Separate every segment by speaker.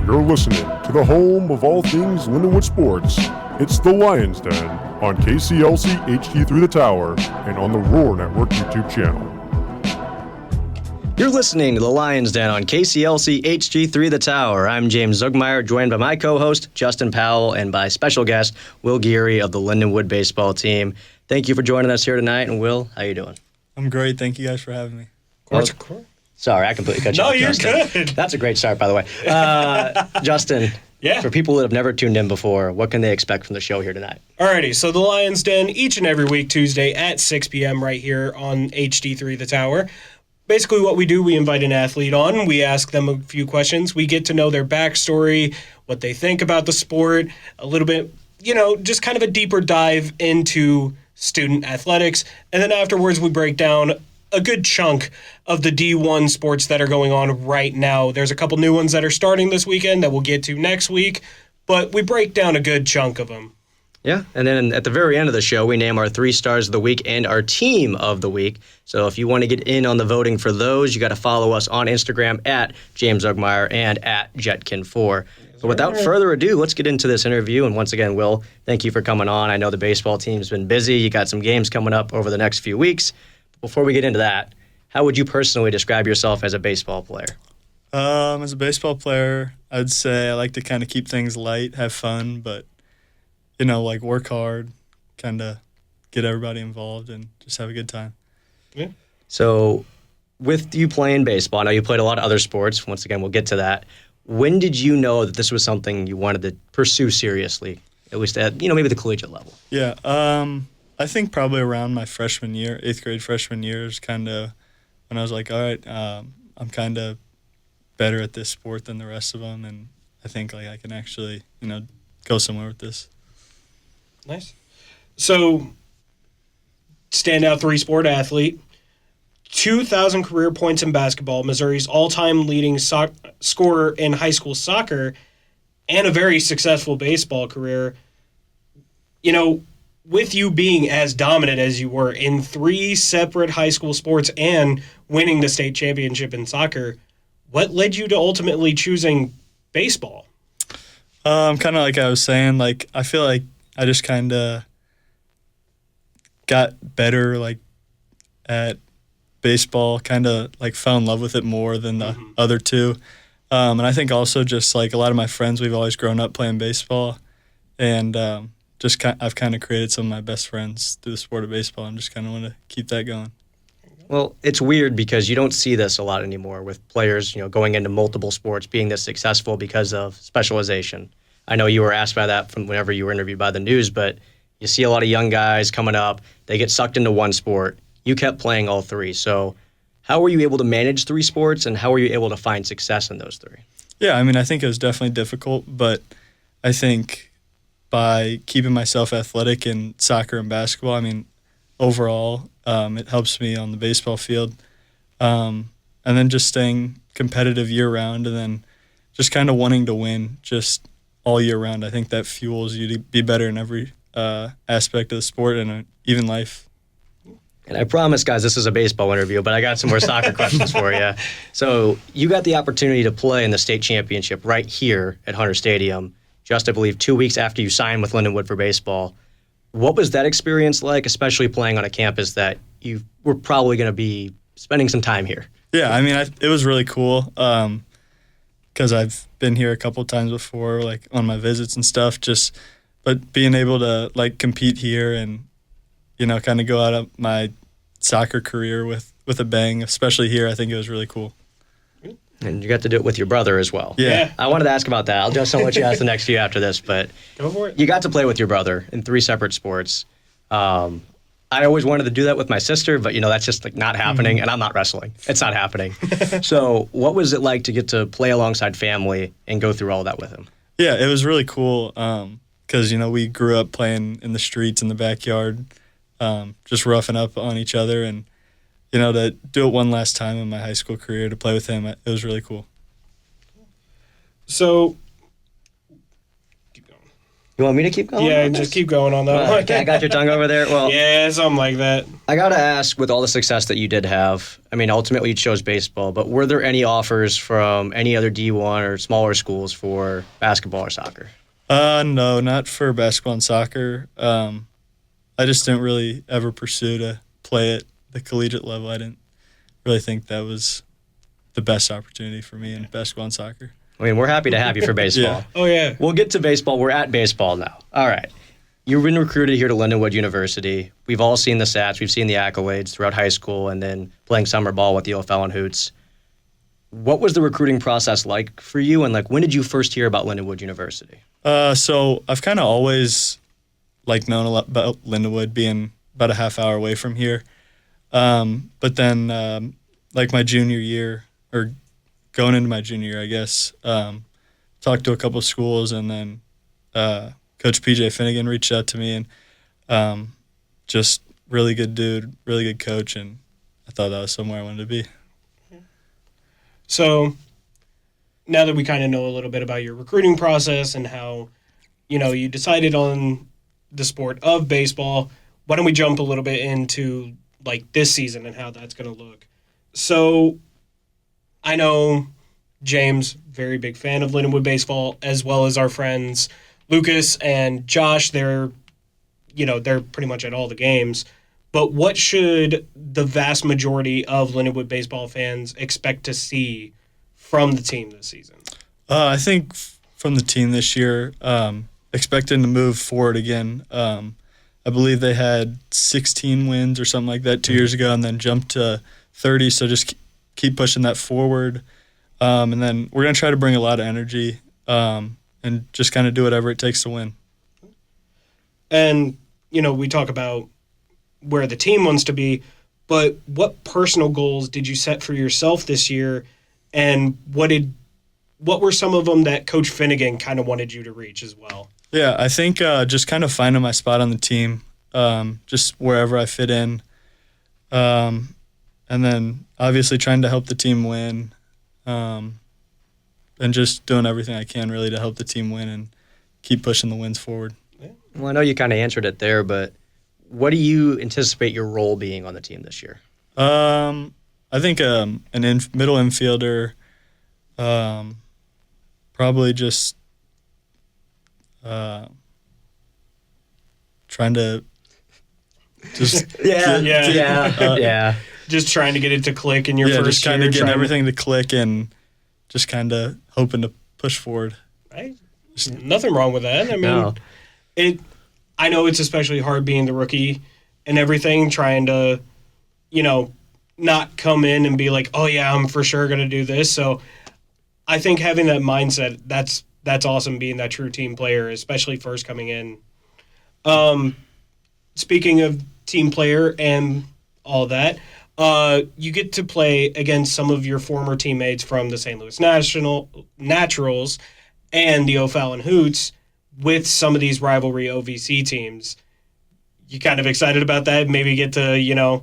Speaker 1: You're listening to the home of all things Lindenwood sports. It's the Lions Den on KCLC HD3 The Tower and on the Roar Network YouTube channel.
Speaker 2: You're listening to the Lions Den on KCLC HD3 The Tower. I'm James Zugmeyer, joined by my co-host, Justin Powell, and by special guest, Will Geary of the Lindenwood baseball team. Thank you for joining us here tonight. And Will, how you doing?
Speaker 3: I'm great. Thank you guys for having me.
Speaker 4: Of course.
Speaker 2: Sorry, I completely cut you off, Justin.
Speaker 4: No, you're good.
Speaker 2: That's a great start, by the way. Justin,
Speaker 4: Yeah.
Speaker 2: For people that have never tuned in before, what can they expect from the show here tonight?
Speaker 4: Alrighty, so the Lions Den each and every week, Tuesday at 6 p.m. right here on HD3 The Tower. Basically what we do, we invite an athlete on, we ask them a few questions, we get to know their backstory, what they think about the sport, a little bit, just kind of a deeper dive into student athletics, and then afterwards we break down a good chunk of the D1 sports that are going on right now. There's a couple new ones that are starting this weekend that we'll get to next week, but we break down a good chunk of them.
Speaker 2: Yeah, and then at the very end of the show, we name our 3 stars of the week and our team of the week. So if you want to get in on the voting for those, you got to follow us on Instagram at James Zugmeyer and at Jetkin4. So without further ado, let's get into this interview. And once again, Will, thank you for coming on. I know the baseball team's been busy. You got some games coming up over the next few weeks. Before we get into that, how would you personally describe yourself as a baseball player?
Speaker 3: As a baseball player, I'd say I like to kind of keep things light, have fun, but, work hard, kind of get everybody involved and just have a good time.
Speaker 4: Yeah.
Speaker 2: So with you playing baseball, I know you played a lot of other sports. Once again, we'll get to that. When did you know that this was something you wanted to pursue seriously, at least at, maybe the collegiate level?
Speaker 3: Yeah, I think probably around my freshman year, 8th grade freshman year is kind of when I was like, all right, I'm kind of better at this sport than the rest of them, and I think I can actually, go somewhere with this.
Speaker 4: Nice. So, standout 3-sport athlete, 2,000 career points in basketball, Missouri's all-time leading scorer in high school soccer, and a very successful baseball career. With you being as dominant as you were in 3 separate high school sports and winning the state championship in soccer, what led you to ultimately choosing baseball?
Speaker 3: Kind of like I was saying, I feel like I just kind of got better, at baseball, kind of, fell in love with it more than the other two. And I think also just, a lot of my friends, we've always grown up playing baseball, and I've kind of created some of my best friends through the sport of baseball and just kind of want to keep that going.
Speaker 2: Well, it's weird because you don't see this a lot anymore with players, going into multiple sports, being this successful because of specialization. I know you were asked by that from whenever you were interviewed by the news, but you see a lot of young guys coming up, they get sucked into one sport. You kept playing all 3. So how were you able to manage 3 sports, and how were you able to find success in those 3?
Speaker 3: Yeah, I think it was definitely difficult, but I think by keeping myself athletic in soccer and basketball, overall, it helps me on the baseball field. And then just staying competitive year-round and then just kind of wanting to win just all year round. I think that fuels you to be better in every aspect of the sport and even life.
Speaker 2: And I promise, guys, this is a baseball interview, but I got some more soccer questions for you. So you got the opportunity to play in the state championship right here at Hunter Stadium, just, I believe, 2 weeks after you signed with Lindenwood for baseball. What was that experience like, especially playing on a campus that you were probably going to be spending some time here?
Speaker 3: Yeah, it was really cool because I've been here a couple of times before, on my visits and stuff, but being able to, compete here and, kind of go out of my soccer career with a bang, especially here, I think it was really cool.
Speaker 2: And you got to do it with your brother as well.
Speaker 3: Yeah.
Speaker 2: I wanted to ask about that. I'll just let you ask the next few after this, but
Speaker 4: Go for it.
Speaker 2: You got to play with your brother in 3 separate sports. I always wanted to do that with my sister, but, that's just not happening, and I'm not wrestling. It's not happening. So what was it like to get to play alongside family and go through all that with him?
Speaker 3: Yeah, it was really cool because, we grew up playing in the streets, in the backyard, just roughing up on each other, and to do it one last time in my high school career, to play with him, it was really cool.
Speaker 4: So, keep going.
Speaker 2: You want me to keep going?
Speaker 4: Yeah,
Speaker 2: on
Speaker 4: just
Speaker 2: this?
Speaker 4: keep going on that one.
Speaker 2: Okay, I got your tongue over there. Well,
Speaker 4: Yeah, something like that.
Speaker 2: I got to ask, with all the success that you did have, I mean, ultimately you chose baseball, but were there any offers from any other D1 or smaller schools for basketball or soccer?
Speaker 3: No, not for basketball and soccer. I just didn't really ever pursue to play at the collegiate level. I didn't really think that was the best opportunity for me in basketball and soccer.
Speaker 2: I mean, we're happy to have you for baseball.
Speaker 3: Yeah.
Speaker 4: Oh, yeah.
Speaker 2: We'll get to baseball. We're at baseball now. All right. You've been recruited here to Lindenwood University. We've all seen the stats. We've seen the accolades throughout high school and then playing summer ball with the O'Fallon Hoots. What was the recruiting process like for you, and when did you first hear about Lindenwood University?
Speaker 3: So I've kind of always known a lot about Lindenwood, being about a half hour away from here. But then my junior year, or going into my junior year, I guess, talked to a couple of schools, and then Coach PJ Finnegan reached out to me, and just really good dude, really good coach, and I thought that was somewhere I wanted to be.
Speaker 4: So now that we kind of know a little bit about your recruiting process and how, you decided on the sport of baseball, why don't we jump a little bit into this season and how that's going to look? So I know James, very big fan of Lindenwood baseball, as well as our friends Lucas and Josh. They're pretty much at all the games. But what should the vast majority of Lindenwood baseball fans expect to see from the team this season?
Speaker 3: I think from the team this year, expecting to move forward again. I believe they had 16 wins or something like that 2 years ago, and then jumped to 30. So just keep pushing that forward. And then we're going to try to bring a lot of energy and just kind of do whatever it takes to win.
Speaker 4: And, we talk about where the team wants to be, but what personal goals did you set for yourself this year, and what were some of them that Coach Finnegan kind of wanted you to reach as well?
Speaker 3: Yeah, I think just kind of finding my spot on the team, just wherever I fit in, and then obviously trying to help the team win, and just doing everything I can really to help the team win and keep pushing the wins forward.
Speaker 2: Well, I know you kind of answered it there, but what do you anticipate your role being on the team this year?
Speaker 3: I think middle infielder, probably just trying to just
Speaker 2: yeah.
Speaker 4: Just trying to get it to click in your first year.
Speaker 3: Just kind of getting everything to click and just kind of hoping to push forward.
Speaker 4: Right? Nothing wrong with that. I mean, I know it's especially hard being the rookie and everything, trying to, not come in and be like, oh yeah, I'm for sure going to do this. So I think having that mindset, that's awesome, being that true team player, especially first coming in. Speaking of team player and all that, you get to play against some of your former teammates from the St. Louis Naturals and the O'Fallon Hoots with some of these rivalry OVC teams. You kind of excited about that? Maybe get to,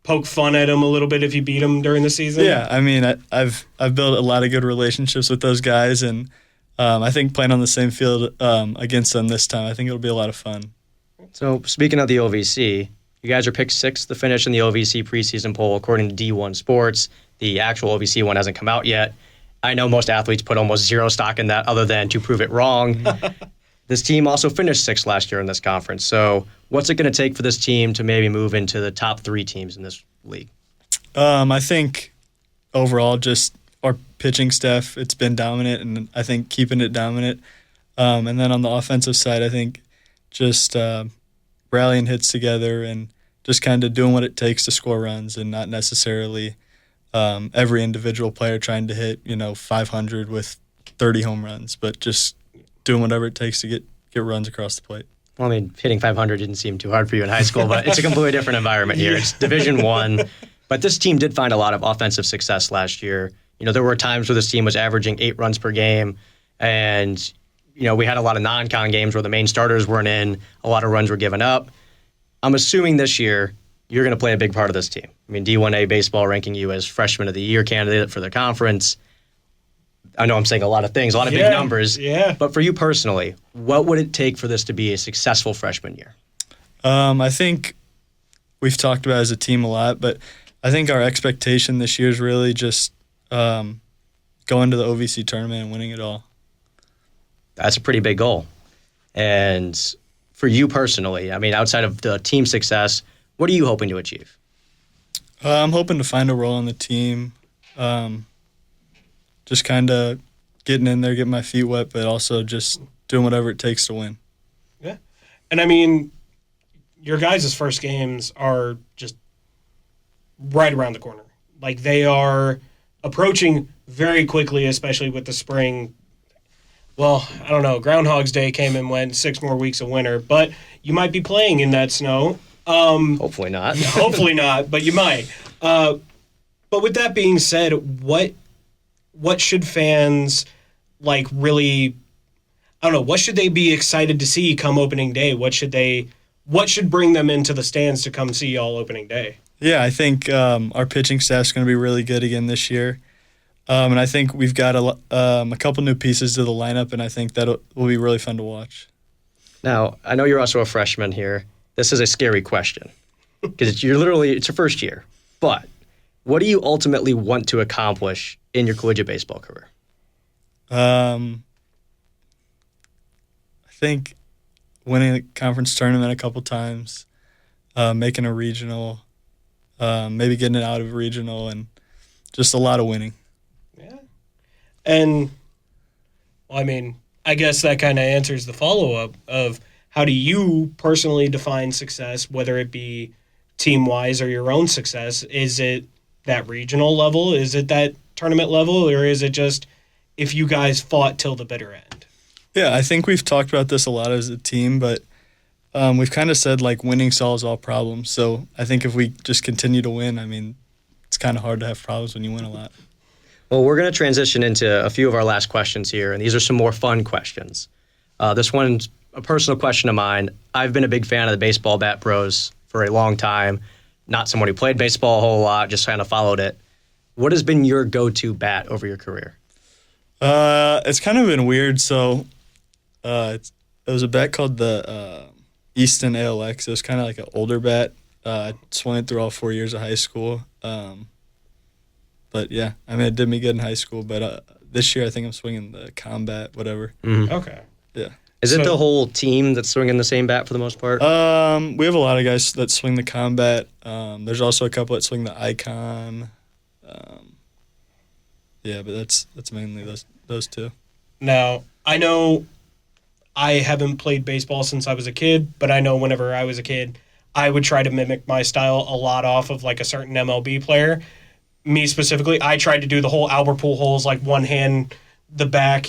Speaker 4: poke fun at them a little bit if you beat them during the season?
Speaker 3: Yeah, I mean, I've built a lot of good relationships with those guys, and I think playing on the same field against them this time, I think it'll be a lot of fun.
Speaker 2: So speaking of the OVC, you guys are picked 6th to finish in the OVC preseason poll according to D1 Sports. The actual OVC one hasn't come out yet. I know most athletes put almost zero stock in that other than to prove it wrong. This team also finished 6th last year in this conference. So what's it going to take for this team to maybe move into the top 3 teams in this league?
Speaker 3: I think overall just our pitching staff, it's been dominant, and I think keeping it dominant. And then on the offensive side, I think just rallying hits together and just kind of doing what it takes to score runs, and not necessarily every individual player trying to hit 500 with 30 home runs, but just doing whatever it takes to get runs across the plate.
Speaker 2: Well, I mean, hitting 500 didn't seem too hard for you in high school, but it's a completely different environment here. It's Division I. But this team did find a lot of offensive success last year. There were times where this team was averaging 8 runs per game, and we had a lot of non-con games where the main starters weren't in. A lot of runs were given up. I'm assuming this year you're going to play a big part of this team. I mean, D1A Baseball ranking you as Freshman of the Year candidate for the conference. I know I'm saying a lot of things, a lot of big
Speaker 4: Yeah,
Speaker 2: numbers.
Speaker 4: yeah.
Speaker 2: But for you personally, what would it take for this to be a successful freshman year?
Speaker 3: I think we've talked about it as a team a lot, but I think our expectation this year is really just going to the OVC tournament and winning it all.
Speaker 2: That's a pretty big goal. And for you personally, I mean, outside of the team success, what are you hoping to achieve?
Speaker 3: I'm hoping to find a role on the team, just kind of getting in there, getting my feet wet, but also just doing whatever it takes to win.
Speaker 4: Yeah. And I mean, your guys' first games are just right around the corner. Like, they are approaching very quickly, especially with the spring. Well, I don't know. Groundhog's Day came and went, 6 more weeks of winter, but you might be playing in that snow.
Speaker 2: Hopefully not.
Speaker 4: Hopefully not, but you might. But with that being said, what should fans like really? I don't know. What should they be excited to see come opening day? What should bring them into the stands to come see y'all opening day?
Speaker 3: Yeah, I think our pitching staff's going to be really good again this year. And I think we've got a couple new pieces to the lineup, and I think that will be really fun to watch.
Speaker 2: Now, I know you're also a freshman here. This is a scary question because it's your first year. But what do you ultimately want to accomplish in your collegiate baseball career?
Speaker 3: I think winning a conference tournament a couple times, making a regional, maybe getting it out of regional, and just a lot of winning.
Speaker 4: Yeah. And, well, I mean, I guess that kind of answers the follow-up of how do you personally define success, whether it be team-wise or your own success? Is it that regional level? Is it that tournament level? Or is it just if you guys fought till the bitter end?
Speaker 3: Yeah, I think we've talked about this a lot as a team, but we've kind of said, like, winning solves all problems. So I think if we just continue to win, I mean, it's kind of hard to have problems when you win a lot.
Speaker 2: Well, we're going to transition into a few of our last questions here, and these are some more fun questions. This one's a personal question of mine. I've been a big fan of the Baseball Bat Bros for a long time. Not someone who played baseball a whole lot, just kind of followed it. What has been your go-to bat over your career?
Speaker 3: It's kind of been weird. So it was a bat called the Easton ALX. It was kind of like an older bat. I swung it through all 4 years of high school. But, yeah, I mean, it did me good in high school. But this year I think I'm swinging the Combat, whatever.
Speaker 2: Mm-hmm.
Speaker 4: Okay.
Speaker 3: Yeah.
Speaker 2: Is it the whole team that's swinging the same bat for the most part?
Speaker 3: We have a lot of guys that swing the Combat. There's also a couple that swing the Icon. Yeah, but that's mainly those two.
Speaker 4: Now, I know I haven't played baseball since I was a kid, but I know whenever I was a kid, I would try to mimic my style a lot off of like a certain MLB player. Me specifically, I tried to do the whole Albert Pujols, like one hand, the back,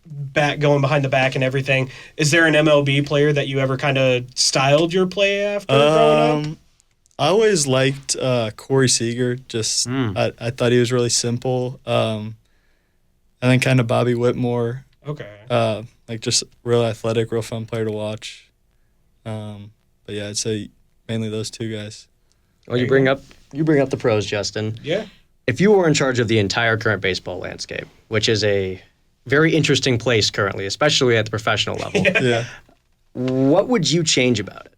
Speaker 4: back going behind the back and everything. Is there an MLB player that you ever kind of styled your play after growing up?
Speaker 3: I always liked Corey Seager. Just I thought he was really simple. And then kind of Bobby Whitmore.
Speaker 4: Okay.
Speaker 3: Like just real athletic, real fun player to watch. But yeah, I'd say mainly those two guys.
Speaker 2: Well, you bring up the pros, Justin.
Speaker 4: Yeah.
Speaker 2: If you were in charge of the entire current baseball landscape, which is a very interesting place currently, especially at the professional level,
Speaker 3: Yeah.
Speaker 2: what would you change about it?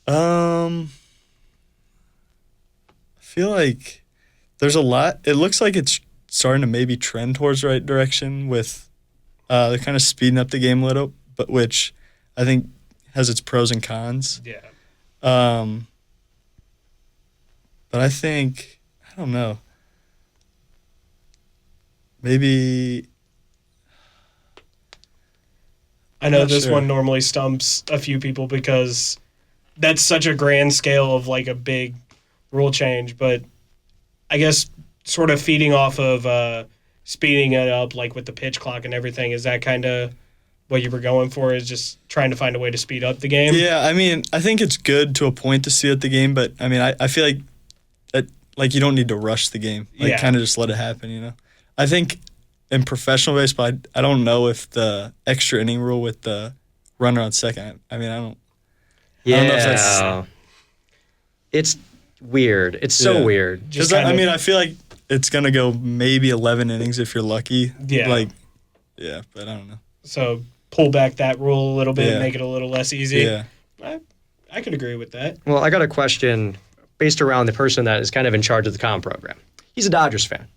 Speaker 3: I feel like there's a lot. It looks like it's starting to maybe trend towards the right direction with they're kind of speeding up the game a little, but which I think has its pros and cons.
Speaker 4: Yeah.
Speaker 3: But I think, I don't know, maybe.
Speaker 4: I know
Speaker 3: Not
Speaker 4: this
Speaker 3: sure.
Speaker 4: one normally stumps a few people because that's such a grand scale of like a big rule change, but I guess sort of feeding off of speeding it up like with the pitch clock and everything, is that kind of what you were going for, is just trying to find a way to speed up the game?
Speaker 3: Yeah, I mean, I think it's good to a point to see at the game, but I mean, I feel like you don't need to rush the game. Like,
Speaker 4: Yeah.
Speaker 3: kind of just let it happen, I think in professional baseball, I don't know if the extra inning rule with the runner on second, I mean, I don't know if that's...
Speaker 2: It's weird. It's so
Speaker 3: Yeah.
Speaker 2: weird.
Speaker 4: Just
Speaker 3: Because,
Speaker 4: kind
Speaker 3: I
Speaker 4: of-
Speaker 3: mean, I feel like it's gonna go maybe 11 innings if you're lucky.
Speaker 4: Yeah.
Speaker 3: But I don't know.
Speaker 4: So pull back that rule a little bit,
Speaker 3: Yeah.
Speaker 4: make it a little less easy.
Speaker 3: Yeah.
Speaker 4: I could agree with that.
Speaker 2: Well, I got a question based around the person that is kind of in charge of the comm program. He's a Dodgers fan.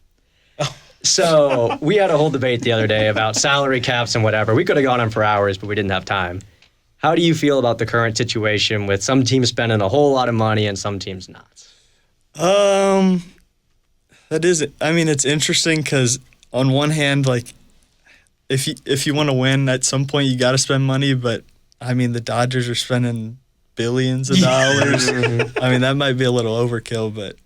Speaker 2: So we had a whole debate the other day about salary caps and whatever. We could have gone on for hours, but we didn't have time. How do you feel about the current situation with some teams spending a whole lot of money and some teams not?
Speaker 3: That is, I mean, it's interesting because on one hand, like, if you want to win, at some point you got to spend money. But I mean, the Dodgers are spending billions of dollars. I mean, that might be a little overkill, but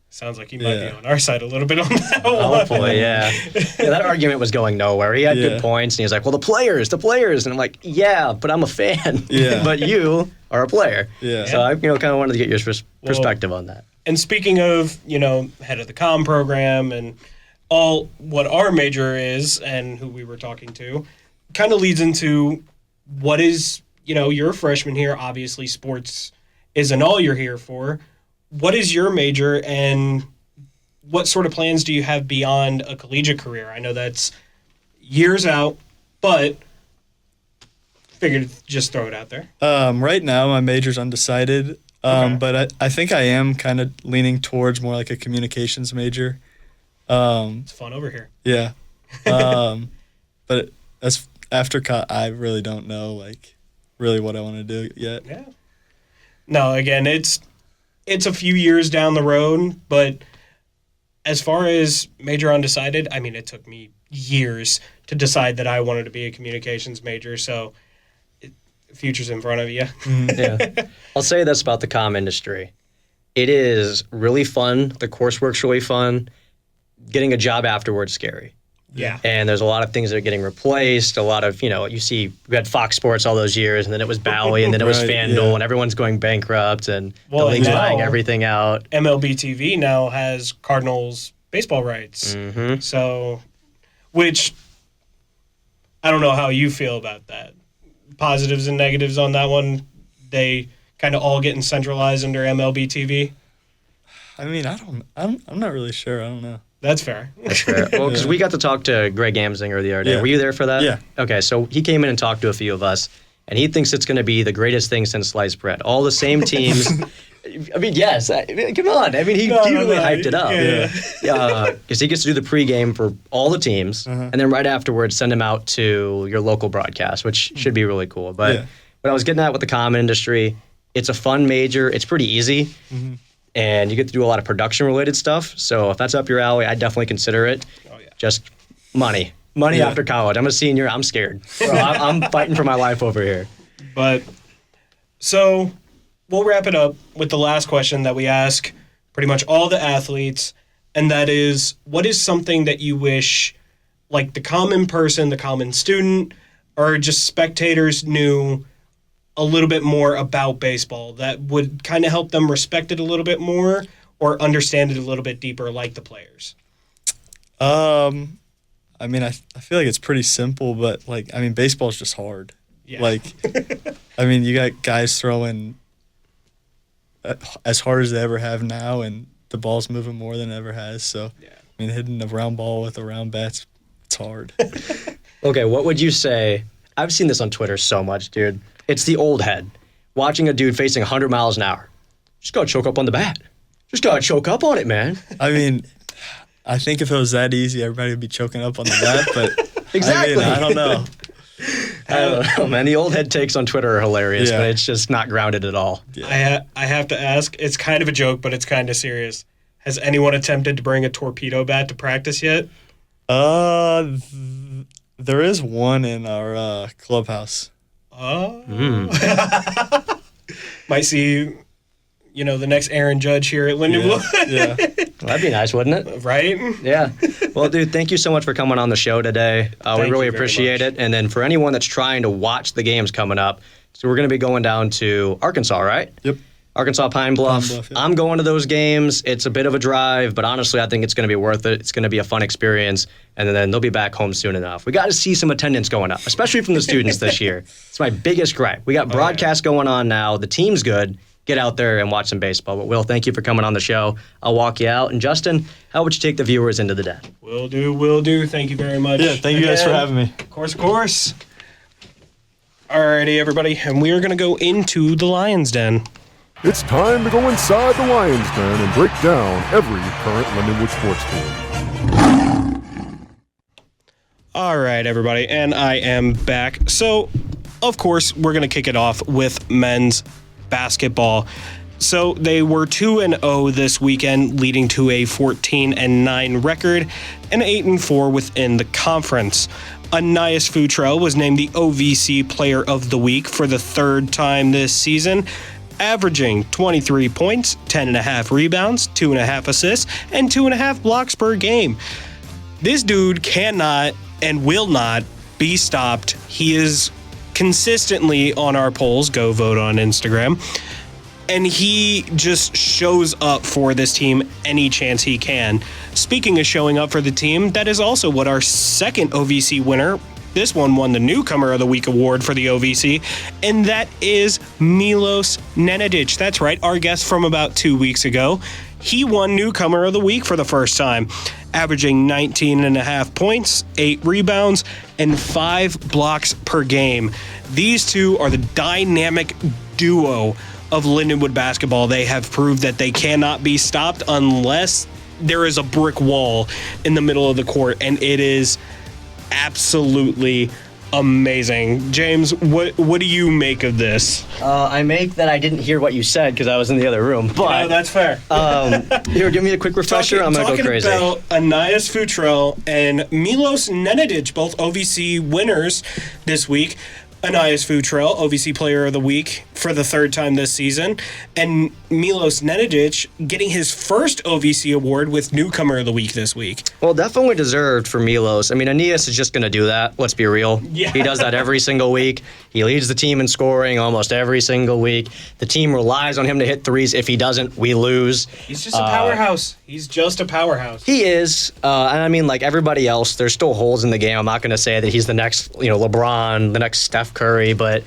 Speaker 4: sounds like you might be on our side a little bit on that one.
Speaker 2: Hopefully, yeah. That argument was going nowhere. He had good points, and he was like, well, the players. And I'm like, yeah, but I'm a fan.
Speaker 3: Yeah.
Speaker 2: But you are a player.
Speaker 3: Yeah.
Speaker 2: So I kind of wanted to get your perspective on that.
Speaker 4: And speaking of, head of the comm program and all what our major is and who we were talking to, kind of leads into what is, you're a freshman here. Obviously, sports isn't all you're here for. What is your major and what sort of plans do you have beyond a collegiate career? I know that's years out, but figured just throw it out there.
Speaker 3: Right now, my major's undecided. But I think I am kind of leaning towards more like a communications major.
Speaker 4: It's fun over here.
Speaker 3: Yeah. But as after I really don't know, like, really what I want to do yet.
Speaker 4: Yeah. No, again, it's a few years down the road, but as far as major undecided, I mean, it took me years to decide that I wanted to be a communications major, so future's in front of you.
Speaker 2: Yeah. I'll say this about the comm industry. It is really fun. The coursework's really fun. Getting a job afterwards scary.
Speaker 4: Yeah.
Speaker 2: And there's a lot of things that are getting replaced. A lot of, you see, we had Fox Sports all those years, and then it was Bowie, and then it was FanDuel, and everyone's going bankrupt, and the league's buying everything out.
Speaker 4: MLB TV now has Cardinals baseball rights.
Speaker 2: Mm-hmm.
Speaker 4: So, which, I don't know how you feel about that. Positives and negatives on that one. They kind of all getting centralized under MLB TV.
Speaker 3: I mean, I'm not really sure. I don't know.
Speaker 4: That's fair.
Speaker 2: That's fair. Well, because we got to talk to Greg Amsinger the other day.
Speaker 3: Yeah.
Speaker 2: Were you there for that?
Speaker 3: Yeah.
Speaker 2: Okay, so he came in and talked to a few of us, and he thinks it's going to be the greatest thing since sliced bread. All the same teams. I mean, yes. Come on. I mean, he really hyped it up.
Speaker 4: Yeah.
Speaker 2: Because he gets to do the pregame for all the teams, and then right afterwards send them out to your local broadcast, which should be really cool. But what I was getting at with the comm industry, it's a fun major. It's pretty easy. And you get to do a lot of production-related stuff. So if that's up your alley, I'd definitely consider it.
Speaker 4: Oh, yeah.
Speaker 2: Just money. Money after college. I'm a senior. I'm scared. Bro, I'm fighting for my life over here.
Speaker 4: But, so, we'll wrap it up with the last question that we ask pretty much all the athletes, and that is, what is something that you wish, like the common person, the common student, or just spectators knew a little bit more about baseball that would kind of help them respect it a little bit more or understand it a little bit deeper like the players?
Speaker 3: I mean, I feel like it's pretty simple, but, like, I mean, baseball is just hard.
Speaker 4: Yeah.
Speaker 3: Like, I mean, you got guys throwing as hard as they ever have now, and the ball's moving more than it ever has. So, I mean, hitting a round ball with a round bat, it's hard.
Speaker 2: Okay, what would you say? I've seen this on Twitter so much, dude. It's the old head. Watching a dude facing 100 miles an hour. Just gotta choke up on the bat. Just gotta choke up on it, man.
Speaker 3: I mean, I think if it was that easy, everybody would be choking up on the bat, but
Speaker 2: Exactly.
Speaker 3: I don't know.
Speaker 2: I don't know, man. The old head takes on Twitter are hilarious, but it's just not grounded at all.
Speaker 3: Yeah.
Speaker 4: I have to ask, it's kind of a joke, but it's kind of serious. Has anyone attempted to bring a torpedo bat to practice yet?
Speaker 3: There is one in our clubhouse.
Speaker 4: Oh. Might see, the next Aaron Judge here at Lindenwood.
Speaker 3: Yeah.
Speaker 2: Well, that'd be nice, wouldn't it?
Speaker 4: Right?
Speaker 2: Yeah. Well, dude, thank you so much for coming on the show today. We
Speaker 4: Thank
Speaker 2: really
Speaker 4: you very
Speaker 2: appreciate
Speaker 4: much.
Speaker 2: it. And then for anyone that's trying to watch the games coming up, so we're going to be going down to Arkansas, right?
Speaker 3: Yep.
Speaker 2: Arkansas Pine Bluff.
Speaker 3: Pine Bluff, yeah.
Speaker 2: I'm going to those games. It's a bit of a drive, but honestly, I think it's going to be worth it. It's going to be a fun experience, and then they'll be back home soon enough. We got to see some attendance going up, especially from the students this year. It's my biggest gripe. We got broadcasts going on now. The team's good. get out there and watch some baseball. But Will, thank you for coming on the show. I'll walk you out. And Justin, how would you take the viewers into the day?
Speaker 4: Will do. Thank you very much.
Speaker 3: Yeah, thank you guys for having me.
Speaker 4: Of course. Alrighty, everybody, and we are going to go into the Lion's Den.
Speaker 1: It's time to go inside the Lions Den and break down every current Lindenwood sports team.
Speaker 4: All right, everybody, and I am back. So, of course, we're going to kick it off with men's basketball. So they were 2-0 this weekend, leading to a 14-9 record and 8-4 within the conference. Anias Futrell was named the OVC Player of the Week for the third time this season, averaging 23 points, 10.5 rebounds, 2.5 assists, and 2.5 blocks per game. This dude cannot and will not be stopped. He is consistently on our polls. Go vote on Instagram. And he just shows up for this team any chance he can. Speaking of showing up for the team, that is also what our second OVC winner, this one won the Newcomer of the Week award for the OVC, and that is Milos Nenadic. That's right, our guest from about 2 weeks ago. He won Newcomer of the Week for the first time, averaging 19.5 points, 8 rebounds, and 5 blocks per game. These two are the dynamic duo of Lindenwood basketball. They have proved that they cannot be stopped unless there is a brick wall in the middle of the court, and it is absolutely amazing. James, what do you make of this?
Speaker 2: I make that I didn't hear what you said because I was in the other room. But
Speaker 4: No, that's fair.
Speaker 2: Here, give me a quick refresher. I'm going to go crazy.
Speaker 4: Talking about Anias Futrell and Milos Nenadic, both OVC winners this week. Anias Futrell, OVC Player of the Week for the third time this season, and Milos Nenadic getting his first OVC award with Newcomer of the Week this week.
Speaker 2: Well, definitely deserved for Milos. I mean, Anias is just going to do that. Let's be real.
Speaker 4: Yeah.
Speaker 2: He does that every single week. He leads the team in scoring almost every single week. The team relies on him to hit threes. If he doesn't, we lose.
Speaker 4: He's just a powerhouse. He's just a powerhouse.
Speaker 2: He is. And I mean, like everybody else, there's still holes in the game. I'm not going to say that he's the next, LeBron, the next Steph Curry, but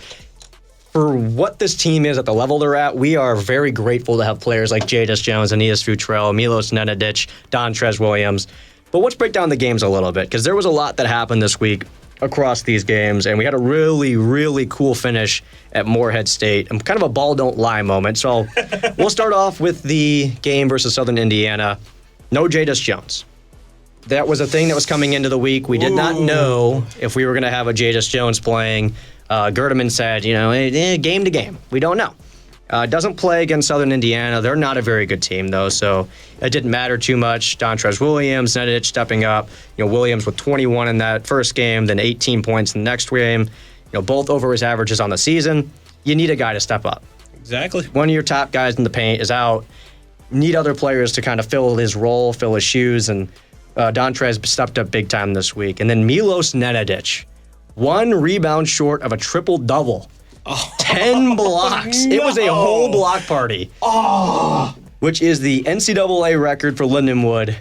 Speaker 2: for what this team is at the level they're at, we are very grateful to have players like Jadis Jones, Anias Futrell, Milos Nenadic, Dontrez Williams. But let's break down the games a little bit, because there was a lot that happened this week across these games, and we had a really, really cool finish at Morehead State, and kind of a ball don't lie moment. So we'll start off with the game versus Southern Indiana. No Jadis Jones. That was a thing that was coming into the week. We did not know if we were going to have a Jadis Jones playing. Gerdeman said, game to game. We don't know. Doesn't play against Southern Indiana. They're not a very good team, though, so it didn't matter too much. Dontrez Williams, Nenadic stepping up. Williams with 21 in that first game, then 18 points in the next game. Both over his averages on the season. You need a guy to step up.
Speaker 4: Exactly.
Speaker 2: One of your top guys in the paint is out. Need other players to kind of fill his role, fill his shoes, and Dontrez stepped up big time this week. And then Milos Nenadic, 1 rebound short of a triple-double. 10 blocks.
Speaker 4: No.
Speaker 2: It was a whole block party. Which is the NCAA record for Lindenwood.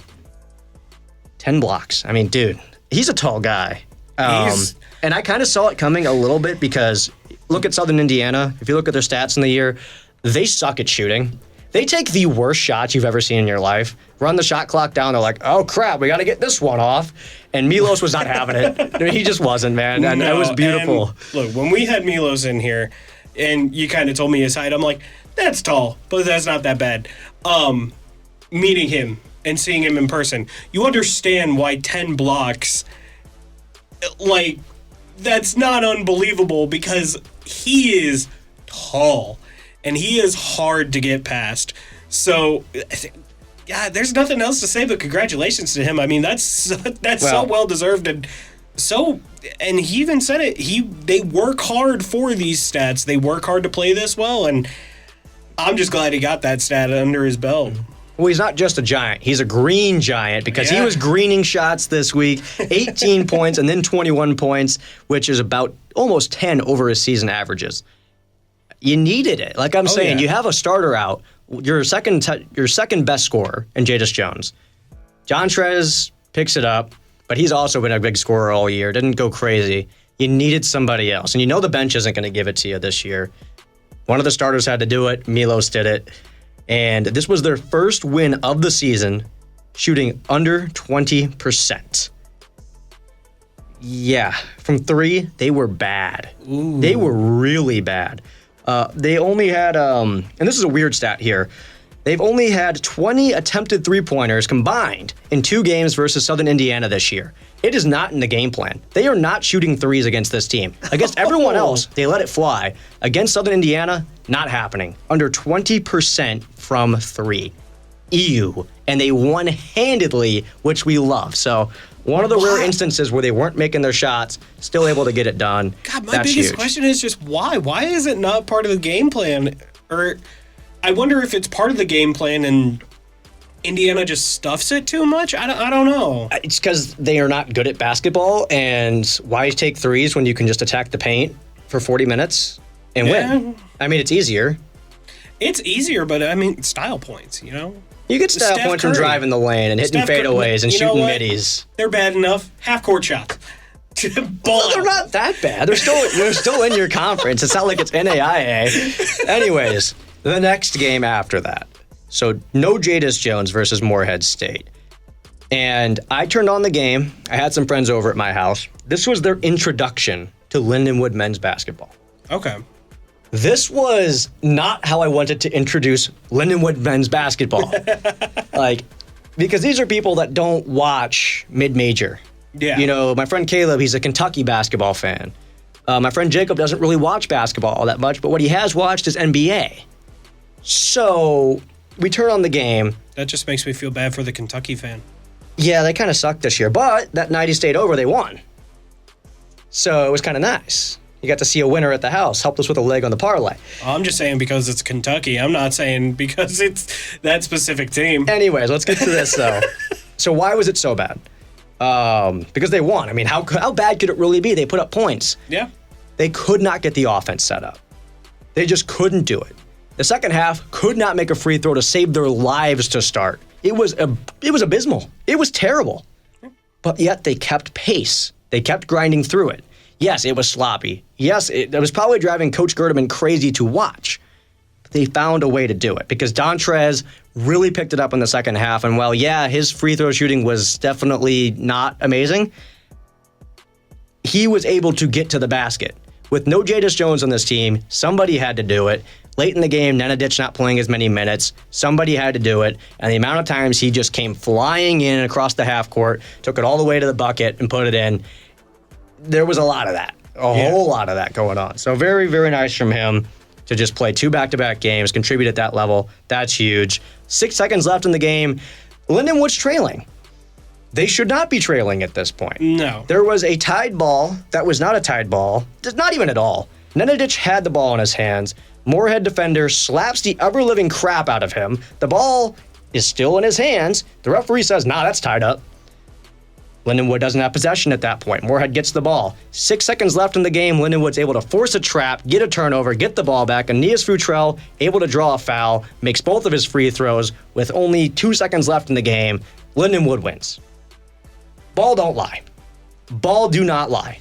Speaker 2: 10 blocks. I mean, dude, he's a tall guy. And I kind of saw it coming a little bit because look at Southern Indiana. If you look at their stats in the year, they suck at shooting. They take the worst shots you've ever seen in your life, run the shot clock down, they're like, oh crap, we got to get this one off. And Milos was not having it. I mean, he just wasn't, man. And it was beautiful.
Speaker 4: Look, when we had Milos in here, and you kind of told me his height, I'm like, that's tall, but that's not that bad. Meeting him and seeing him in person, you understand why 10 blocks, that's not unbelievable because he is tall. And he is hard to get past. So, yeah, there's nothing else to say but congratulations to him. I mean, that's so well deserved, and he even said it. They work hard for these stats. They work hard to play this well, and I'm just glad he got that stat under his belt.
Speaker 2: Well, he's not just a giant. He's a green giant because he was greening shots this week. 18 points and then 21 points, which is about almost 10 over his season averages. You needed it. Like I'm saying, you have a starter out. Your second best scorer in Jadis Jones. Dontrez picks it up, but he's also been a big scorer all year. Didn't go crazy. You needed somebody else. And the bench isn't going to give it to you this year. One of the starters had to do it. Milos did it. And this was their first win of the season, shooting under 20%. Yeah, from three, they were bad. Ooh. They were really bad. They only had, and this is a weird stat here, they've only had 20 attempted three-pointers combined in 2 games versus Southern Indiana this year. It is not in the game plan. They are not shooting threes against this team. Against everyone else, they let it fly. Against Southern Indiana, not happening. Under 20% from three. Ew. And they won handedly, which we love. So one of the rare instances where they weren't making their shots, still able to get it done.
Speaker 4: God, my biggest question is just why? Why is it not part of the game plan? Or I wonder if it's part of the game plan and Indiana just stuffs it too much? I don't know.
Speaker 2: It's because they are not good at basketball, and why take threes when you can just attack the paint for 40 minutes and win? I mean, it's easier.
Speaker 4: It's easier, but I mean, style points, you know?
Speaker 2: You get style points from driving the lane and hitting fadeaways and shooting middies.
Speaker 4: They're bad enough. Half-court shots.
Speaker 2: Well, they're not that bad. They're still in your conference. It's not like it's NAIA. Anyways, the next game after that. So no Jadis Jones versus Morehead State. And I turned on the game. I had some friends over at my house. This was their introduction to Lindenwood men's basketball.
Speaker 4: Okay.
Speaker 2: This was not how I wanted to introduce Lindenwood men's basketball. Because these are people that don't watch mid-major.
Speaker 4: Yeah.
Speaker 2: You know, my friend Caleb, he's a Kentucky basketball fan. My friend Jacob doesn't really watch basketball all that much, but what he has watched is NBA. So we turn on the game.
Speaker 4: That just makes me feel bad for the Kentucky fan.
Speaker 2: Yeah, they kind of sucked this year, but that night he stayed over, they won. So it was kind of nice. You got to see a winner at the house. Helped us with a leg on the parlay.
Speaker 4: I'm just saying because it's Kentucky. I'm not saying because it's that specific team.
Speaker 2: Anyways, let's get to this, though. So why was it so bad? Because they won. I mean, how bad could it really be? They put up points.
Speaker 4: Yeah.
Speaker 2: They could not get the offense set up. They just couldn't do it. The second half could not make a free throw to save their lives to start. It was abysmal. It was terrible. But yet they kept pace. They kept grinding through it. Yes, it was sloppy. Yes, it was probably driving Coach Gerdeman crazy to watch. But they found a way to do it because Dontrez really picked it up in the second half. And while, yeah, his free throw shooting was definitely not amazing, he was able to get to the basket. With no Jadis Jones on this team, somebody had to do it. Late in the game, Nenadic not playing as many minutes. Somebody had to do it. And the amount of times he just came flying in across the half court, took it all the way to the bucket and put it in. There was a lot of that, whole lot of that going on. So very, very nice from him to just play 2 back-to-back games, contribute at that level. That's huge. 6 seconds left in the game. Lindenwood's trailing. They should not be trailing at this point.
Speaker 4: No.
Speaker 2: There was a tied ball that was not a tied ball. Not even at all. Nenadic had the ball in his hands. Moorhead defender slaps the ever-living crap out of him. The ball is still in his hands. The referee says, nah, that's tied up. Lindenwood doesn't have possession at that point. Moorhead gets the ball. 6 seconds left in the game. Lindenwood's able to force a trap, get a turnover, get the ball back. Aeneas Futrell able to draw a foul, makes both of his free throws with only 2 seconds left in the game. Lindenwood wins. Ball don't lie. Ball do not lie.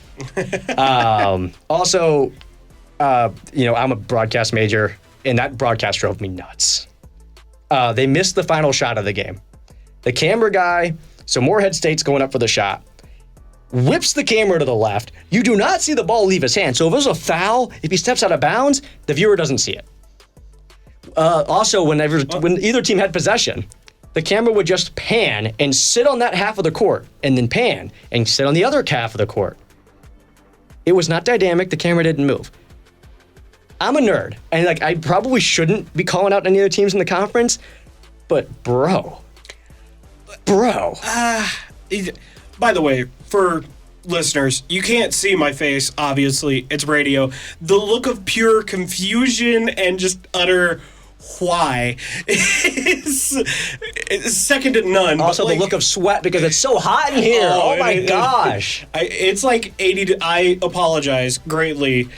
Speaker 2: Also, I'm a broadcast major, and that broadcast drove me nuts. They missed the final shot of the game. The camera guy, so Moorhead State's going up for the shot, whips the camera to the left. You do not see the ball leave his hand. So if it was a foul, if he steps out of bounds, the viewer doesn't see it. Also, when either team had possession, the camera would just pan and sit on that half of the court, and then pan and sit on the other half of the court. It was not dynamic. The camera didn't move. I'm a nerd, and I probably shouldn't be calling out any other teams in the conference, but bro.
Speaker 4: By the way, for listeners, you can't see my face, obviously. It's radio. The look of pure confusion and just utter why is second to none.
Speaker 2: Also, the look of sweat because it's so hot in here. Oh my gosh.
Speaker 4: It's like 80. I apologize greatly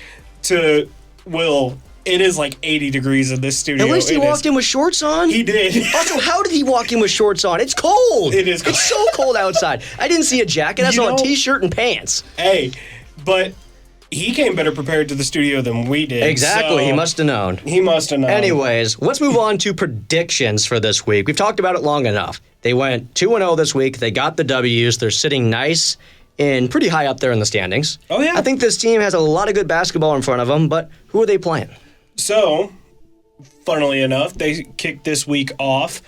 Speaker 4: to Will. It is like 80 degrees in this studio.
Speaker 2: At least he walked in with shorts on.
Speaker 4: He did.
Speaker 2: Also, how did he walk in with shorts on? It's cold.
Speaker 4: It is cold.
Speaker 2: It's so cold outside. I didn't see a jacket. I saw a t-shirt and pants.
Speaker 4: Hey, but He came better prepared to the studio than we did.
Speaker 2: Exactly.
Speaker 4: So
Speaker 2: He must have known.
Speaker 4: He must have known.
Speaker 2: Anyways, let's move on to predictions for this week. We've talked about it long enough. They went 2-0 this week. They got the W's. They're sitting nice and pretty high up there in the standings.
Speaker 4: Oh, yeah.
Speaker 2: I think this team has a lot of good basketball in front of them, but who are they playing?
Speaker 4: So, funnily enough, they kicked this week off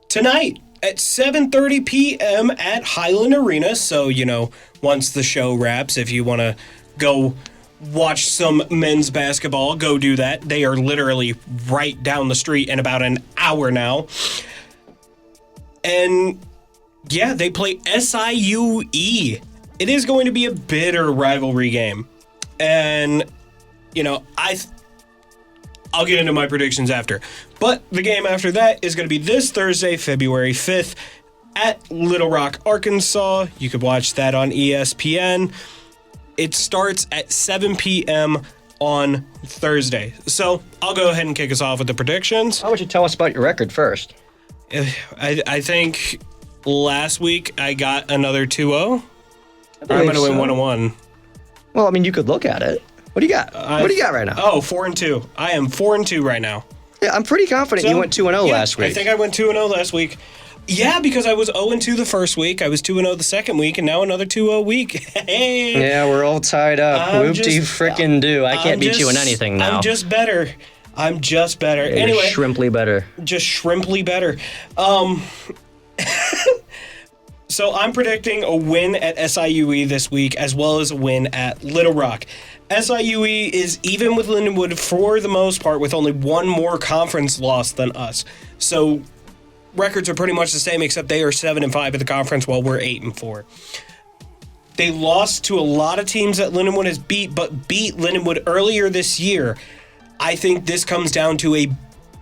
Speaker 4: tonight at 7:30 p.m. at Highland Arena. So, once the show wraps, if you want to go watch some men's basketball, go do that. They are literally right down the street in about an hour now. And yeah, they play SIUE. It is going to be a bitter rivalry game. And, I'll get into my predictions after. But the game after that is going to be this Thursday, February 5th at Little Rock, Arkansas. You could watch that on ESPN. It starts at 7 p.m. on Thursday. So I'll go ahead and kick us off with the predictions.
Speaker 2: Why don't you tell us about your record first?
Speaker 4: I think last week I got another 2-0. I'm going to win 1-1.
Speaker 2: Well, I mean, you could look at it. What do you got? What do you got right now?
Speaker 4: Oh, 4-2. I am 4-2 right now.
Speaker 2: Yeah, I'm pretty confident you went 2-0 last week.
Speaker 4: I think I went 2-0 last week. Yeah, because I was 0-2 the first week. I was 2-0 the second week, and now another 2-0 week. Hey.
Speaker 2: Yeah, we're all tied up. Whoop-de-frickin-do. I can't beat you in anything now.
Speaker 4: I'm just better. Anyway.
Speaker 2: Shrimply better.
Speaker 4: Just shrimply better. So I'm predicting a win at SIUE this week, as well as a win at Little Rock. SIUE is even with Lindenwood for the most part, with only one more conference loss than us. So records are pretty much the same, except they are 7-5 at the conference, while we're 8-4. They lost to a lot of teams that Lindenwood has beat Lindenwood earlier this year. I think this comes down to a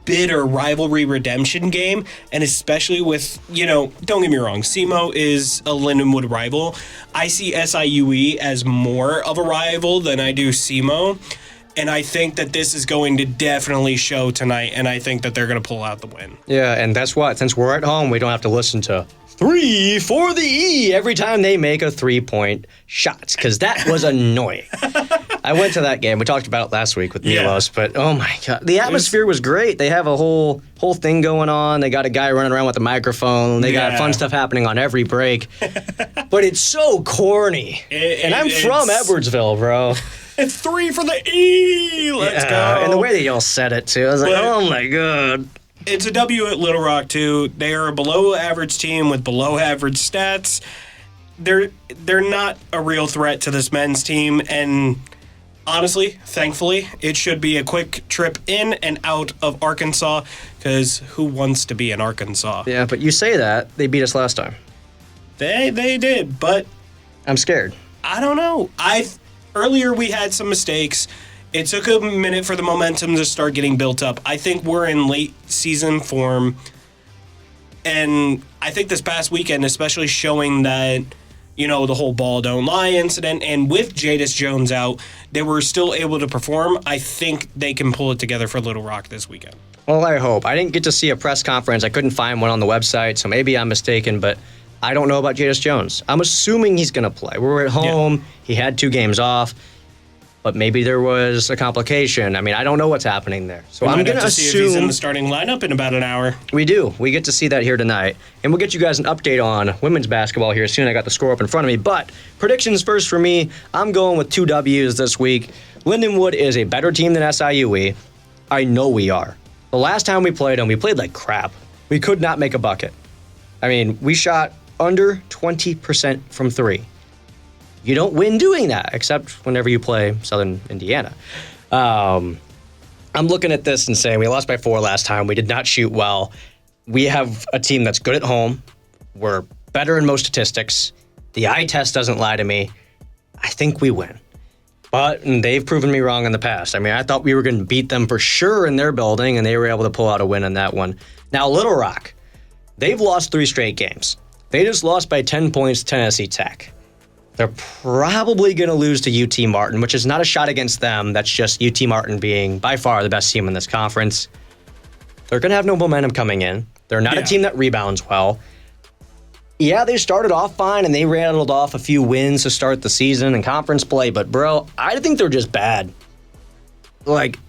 Speaker 4: bitter rivalry redemption game, and especially with, don't get me wrong, SEMO is a Lindenwood rival. I see SIUE as more of a rival than I do SEMO, and I think that this is going to definitely show tonight, and I think that they're going to pull out the win.
Speaker 2: Yeah, and that's what, since we're at home, we don't have to listen to 3 for the E every time they make a 3-point shot, because that was annoying. I went to that game. We talked about it last week with Milos, but oh my God. The atmosphere was great. They have a whole thing going on. They got a guy running around with a microphone. They got fun stuff happening on every break. But it's so corny. And I'm from Edwardsville, bro.
Speaker 4: It's 3 for the E! Let's go!
Speaker 2: And the way they all said it, too. I was like, oh my God.
Speaker 4: It's a W at Little Rock, too. They are a below-average team with below-average stats. They're not a real threat to this men's team, and honestly, thankfully, it should be a quick trip in and out of Arkansas, because who wants to be in Arkansas?
Speaker 2: Yeah, but you say that. They beat us last time.
Speaker 4: They did, but
Speaker 2: I'm scared.
Speaker 4: I don't know. Earlier we had some mistakes. It took a minute for the momentum to start getting built up. I think we're in late season form, and I think this past weekend, especially showing that, the whole ball don't lie incident, and with Jadis Jones out, they were still able to perform. I think they can pull it together for Little Rock this weekend.
Speaker 2: Well, I hope. I didn't get to see a press conference. I couldn't find one on the website, so maybe I'm mistaken, but I don't know about Jadis Jones. I'm assuming he's going to play. We're at home. Yeah. He had 2 games off, but maybe there was a complication. I mean, I don't know what's happening there. So I'm going to assume
Speaker 4: see if he's in the starting lineup in about an hour.
Speaker 2: We do. We get to see that here tonight. And we'll get you guys an update on women's basketball here soon. I got the score up in front of me. But predictions first for me. I'm going with 2 W's this week. Lindenwood is a better team than SIUE. I know we are. The last time we played them, we played like crap. We could not make a bucket. I mean, we shot under 20% from 3. You don't win doing that, except whenever you play Southern Indiana. I'm looking at this and saying we lost by 4 last time. We did not shoot well. We have a team that's good at home. We're better in most statistics. The eye test doesn't lie to me. I think we win. But they've proven me wrong in the past. I mean, I thought we were going to beat them for sure in their building, and they were able to pull out a win in that one. Now, Little Rock, they've lost 3 straight games. They just lost by 10 points to Tennessee Tech. They're probably going to lose to UT Martin, which is not a shot against them. That's just UT Martin being by far the best team in this conference. They're going to have no momentum coming in. They're not a team that rebounds well. Yeah, they started off fine, and they rattled off a few wins to start the season in conference play. But, bro, I think they're just bad. Like,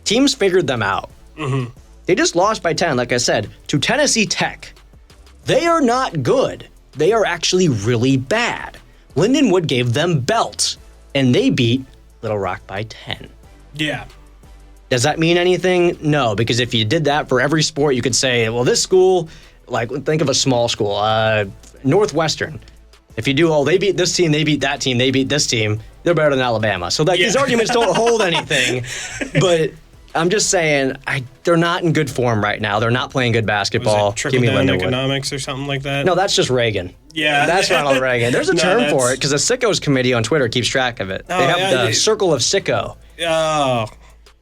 Speaker 2: teams figured them out.
Speaker 4: Mm-hmm.
Speaker 2: They just lost by 10, like I said, to Tennessee Tech. They are not good. They are actually really bad. Lindenwood gave them belts, and they beat Little Rock by 10.
Speaker 4: Yeah.
Speaker 2: Does that mean anything? No, because if you did that for every sport, you could say, well, this school, like, think of a small school, Northwestern. If you do, oh, they beat this team, they beat that team, they beat this team, they're better than Alabama. So like, these arguments don't hold anything. But I'm just saying, they're not in good form right now. They're not playing good basketball.
Speaker 4: Give me Lindenwood. Economics or something like that?
Speaker 2: No, that's just Reagan.
Speaker 4: Yeah.
Speaker 2: That's Ronald Reagan. There's a term for it because the Sickos Committee on Twitter keeps track of it. They have the Circle of Sicko.
Speaker 4: Oh.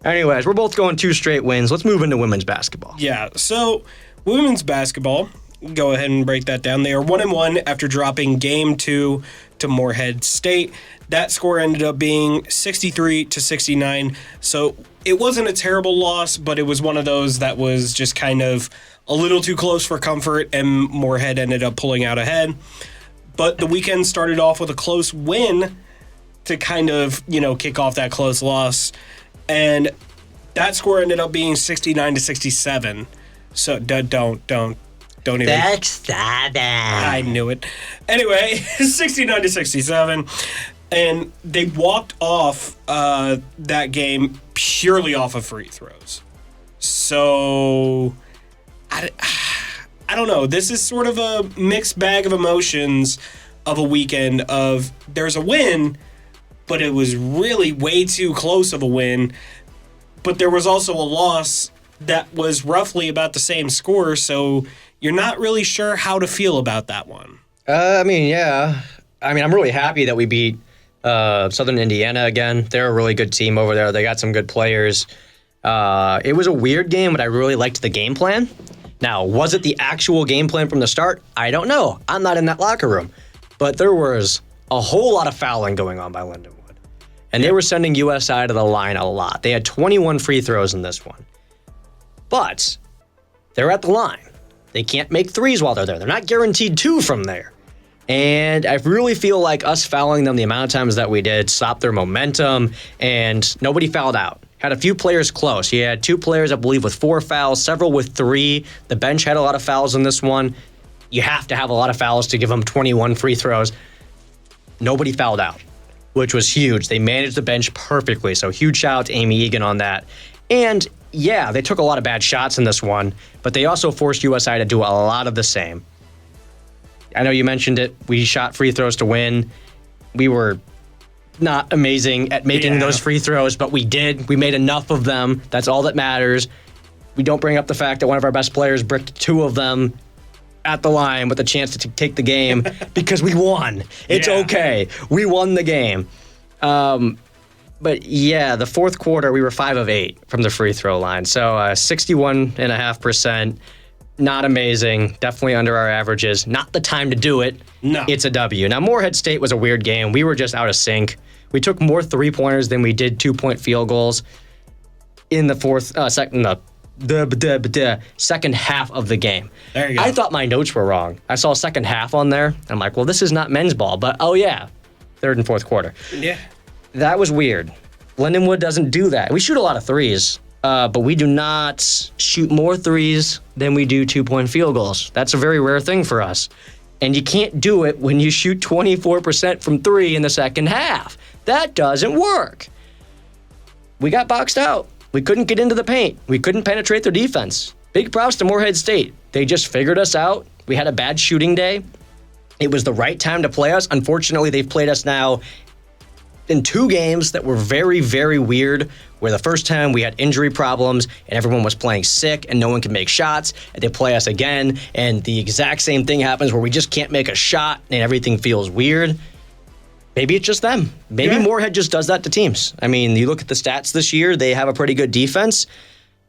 Speaker 2: Anyways, we're both going 2 straight wins. Let's move into women's basketball.
Speaker 4: Yeah, so women's basketball, go ahead and break that down. They are 1-1 after dropping Game 2 to Morehead State. That score ended up being 63-69. So it wasn't a terrible loss, but it was one of those that was just kind of a little too close for comfort, and Morehead ended up pulling out ahead. But the weekend started off with a close win to kind of, kick off that close loss. And that score ended up being 69-67. So don't even.
Speaker 2: Backstab.
Speaker 4: I knew it. Anyway, 69-67, and they walked off that game purely off of free throws. So I don't know. This is sort of a mixed bag of emotions of a weekend of there's a win, but it was really way too close of a win. But there was also a loss that was roughly about the same score, so you're not really sure how to feel about that one.
Speaker 2: I'm really happy that we beat Southern Indiana again. They're a really good team over there. They got some good players. It was a weird game, but I really liked the game plan. Now, was it the actual game plan from the start? I don't know. I'm not in that locker room. But there was a whole lot of fouling going on by Lindenwood. And they were sending USI to the line a lot. They had 21 free throws in this one. But they're at the line. They can't make threes while they're there. They're not guaranteed 2 from there. And I really feel like us fouling them the amount of times that we did stopped their momentum, and nobody fouled out. Had a few players close. He had 2 players, I believe, with 4 fouls, several with 3. The bench had a lot of fouls in this one. You have to have a lot of fouls to give them 21 free throws. Nobody fouled out, which was huge. They managed the bench perfectly, so huge shout out to Amy Egan on that. And yeah, they took a lot of bad shots in this one, but they also forced USI to do a lot of the same. I know you mentioned it. We shot free throws to win. We were not amazing at making those free throws, but we did. We made enough of them. That's all that matters. We don't bring up the fact that one of our best players bricked 2 of them at the line with a chance to take the game because we won. It's okay. We won the game. But yeah, the fourth quarter, we were 5 of 8 from the free throw line. So 61.5%. Not amazing. Definitely under our averages. Not the time to do it.
Speaker 4: No.
Speaker 2: It's a W. Now, Morehead State was a weird game. We were just out of sync. We took more 3-pointers than we did 2-point field goals in the second half of the game.
Speaker 4: There you go.
Speaker 2: I thought my notes were wrong. I saw second half on there. I'm like, well, this is not men's ball. But, oh, yeah, third and fourth quarter.
Speaker 4: Yeah.
Speaker 2: That was weird. Lindenwood doesn't do that. We shoot a lot of threes, but we do not shoot more threes than we do 2-point field goals. That's a very rare thing for us. And you can't do it when you shoot 24% from 3 in the second half. That doesn't work. We got boxed out. We couldn't get into the paint. We couldn't penetrate their defense. Big props to Morehead State. They just figured us out. We had a bad shooting day. It was the right time to play us. Unfortunately, they've played us now in 2 games that were very, very weird, where the first time we had injury problems and everyone was playing sick and no one could make shots, and they play us again, and the exact same thing happens where we just can't make a shot and everything feels weird. Maybe it's just them. Maybe Morehead just does that to teams. I mean, you look at the stats this year, they have a pretty good defense.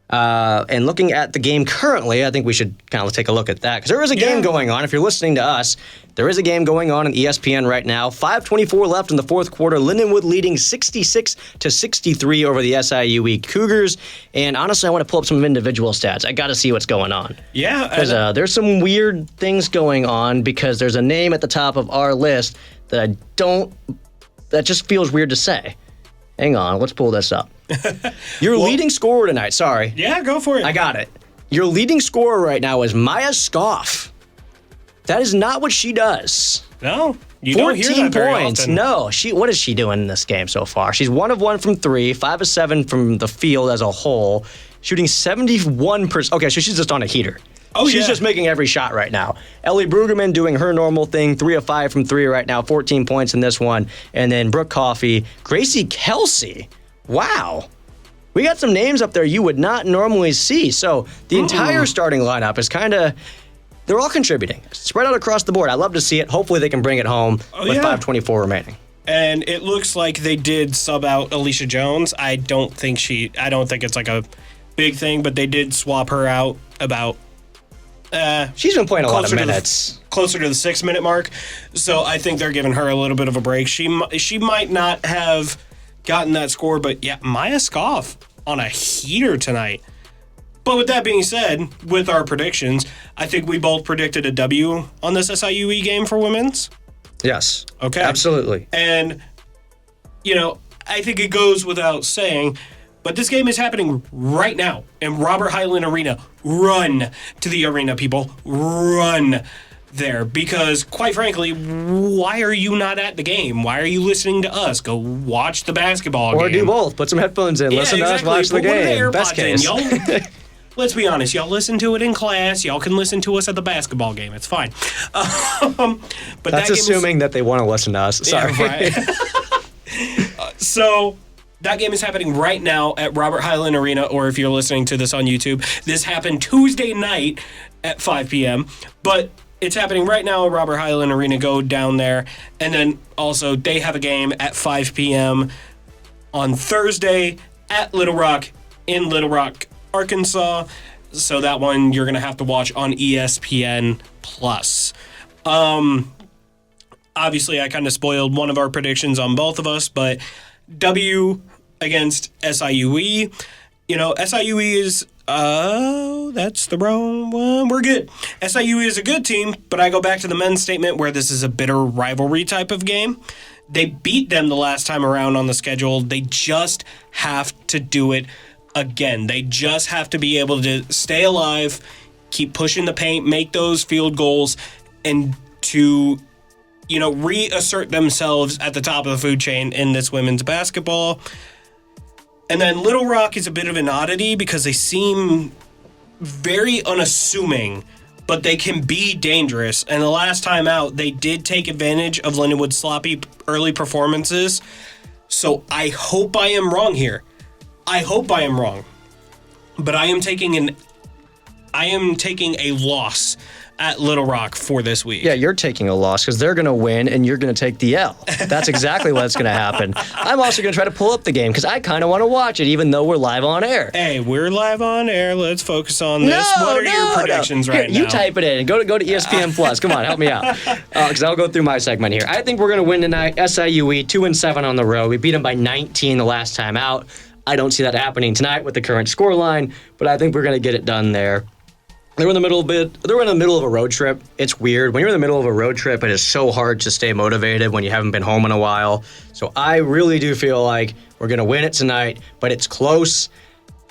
Speaker 2: And looking at the game currently, I think we should kind of take a look at that because there is a game going on. If you're listening to us, there is a game going on ESPN right now. 5:24 left in the fourth quarter. Lindenwood leading 66-63 over the SIUE Cougars. And honestly, I want to pull up some individual stats. I got to see what's going on.
Speaker 4: Yeah.
Speaker 2: Because there's some weird things going on because there's a name at the top of our list that that just feels weird to say. Hang on, let's pull this up. Your leading scorer tonight, sorry.
Speaker 4: Yeah, go for it.
Speaker 2: I got it. Your leading scorer right now is Maya Scoff. That is not what she does.
Speaker 4: No, you don't hear that very
Speaker 2: points.
Speaker 4: often.
Speaker 2: No, what is she doing in this game so far? She's 1 of 1 from 3, 5 of 7 from the field as a whole, shooting 71%. Okay, so she's just on a heater.
Speaker 4: Oh,
Speaker 2: She's
Speaker 4: yeah.
Speaker 2: just making every shot right now. Ellie Brueggemann doing her normal thing, 3 of 5 from 3 right now, 14 points in this one. And then Brooke Coffey, Gracie Kelsey. Wow. We got some names up there you would not normally see. So the entire starting lineup is they're all contributing. Spread out across the board. I love to see it. Hopefully they can bring it home with 5:24 remaining.
Speaker 4: And it looks like they did sub out Alicia Jones. I don't think it's like a big thing, but they did swap her out about
Speaker 2: She's been playing a lot of minutes.
Speaker 4: Closer to the 6-minute mark. So I think they're giving her a little bit of a break. She might not have gotten that score, but yeah, Maya Scoff on a heater tonight. But with that being said, with our predictions, I think we both predicted a W on this SIUE game for women's.
Speaker 2: Yes.
Speaker 4: Okay.
Speaker 2: Absolutely.
Speaker 4: And, I think it goes without saying, but this game is happening right now in Robert Highland Arena. Run to the arena, people. Run there. Because, quite frankly, why are you not at the game? Why are you listening to us? Go watch the basketball game.
Speaker 2: Or do both. Put some headphones in. Listen to us watch the
Speaker 4: Put one of
Speaker 2: game.
Speaker 4: the
Speaker 2: Best
Speaker 4: AirPods in,
Speaker 2: case.
Speaker 4: y'all. Let's be honest. Y'all listen to it in class. Y'all can listen to us at the basketball game. It's fine. But
Speaker 2: That's assuming that they want to listen to us. Sorry.
Speaker 4: Yeah, right. So that game is happening right now at Robert Highland Arena, or if you're listening to this on YouTube, this happened Tuesday night at 5 p.m., but it's happening right now at Robert Highland Arena. Go down there. And then also they have a game at 5 p.m. on Thursday at Little Rock in Little Rock, Arkansas. So that one you're going to have to watch on ESPN+. Obviously, I kind of spoiled one of our predictions on both of us, but W against SIUE. SIUE is... Oh, that's the wrong one. We're good. SIUE is a good team, but I go back to the men's statement where this is a bitter rivalry type of game. They beat them the last time around on the schedule. They just have to do it again. They just have to be able to stay alive, keep pushing the paint, make those field goals, and to... reassert themselves at the top of the food chain in this women's basketball. And then Little Rock is a bit of an oddity because they seem very unassuming, but they can be dangerous. And the last time out, they did take advantage of Lindenwood's sloppy early performances. So I hope I am wrong here. I hope I am wrong. But I am taking a loss at Little Rock for this week.
Speaker 2: Yeah, you're taking a loss because they're going to win and you're going to take the L. That's exactly what's going to happen. I'm also going to try to pull up the game because I kind of want to watch it even though we're live on air.
Speaker 4: Hey, we're live on air. Let's focus on this. What are your predictions right now?
Speaker 2: You type it in and go to ESPN Plus. Come on, help me out because I'll go through my segment here. I think we're going to win tonight. SIUE 2-7 on the road. We beat them by 19 the last time out. I don't see that happening tonight with the current scoreline, but I think we're going to get it done there. They were in the middle of a road trip. It's weird. When you're in the middle of a road trip, it is so hard to stay motivated when you haven't been home in a while. So I really do feel like we're going to win it tonight, but it's close.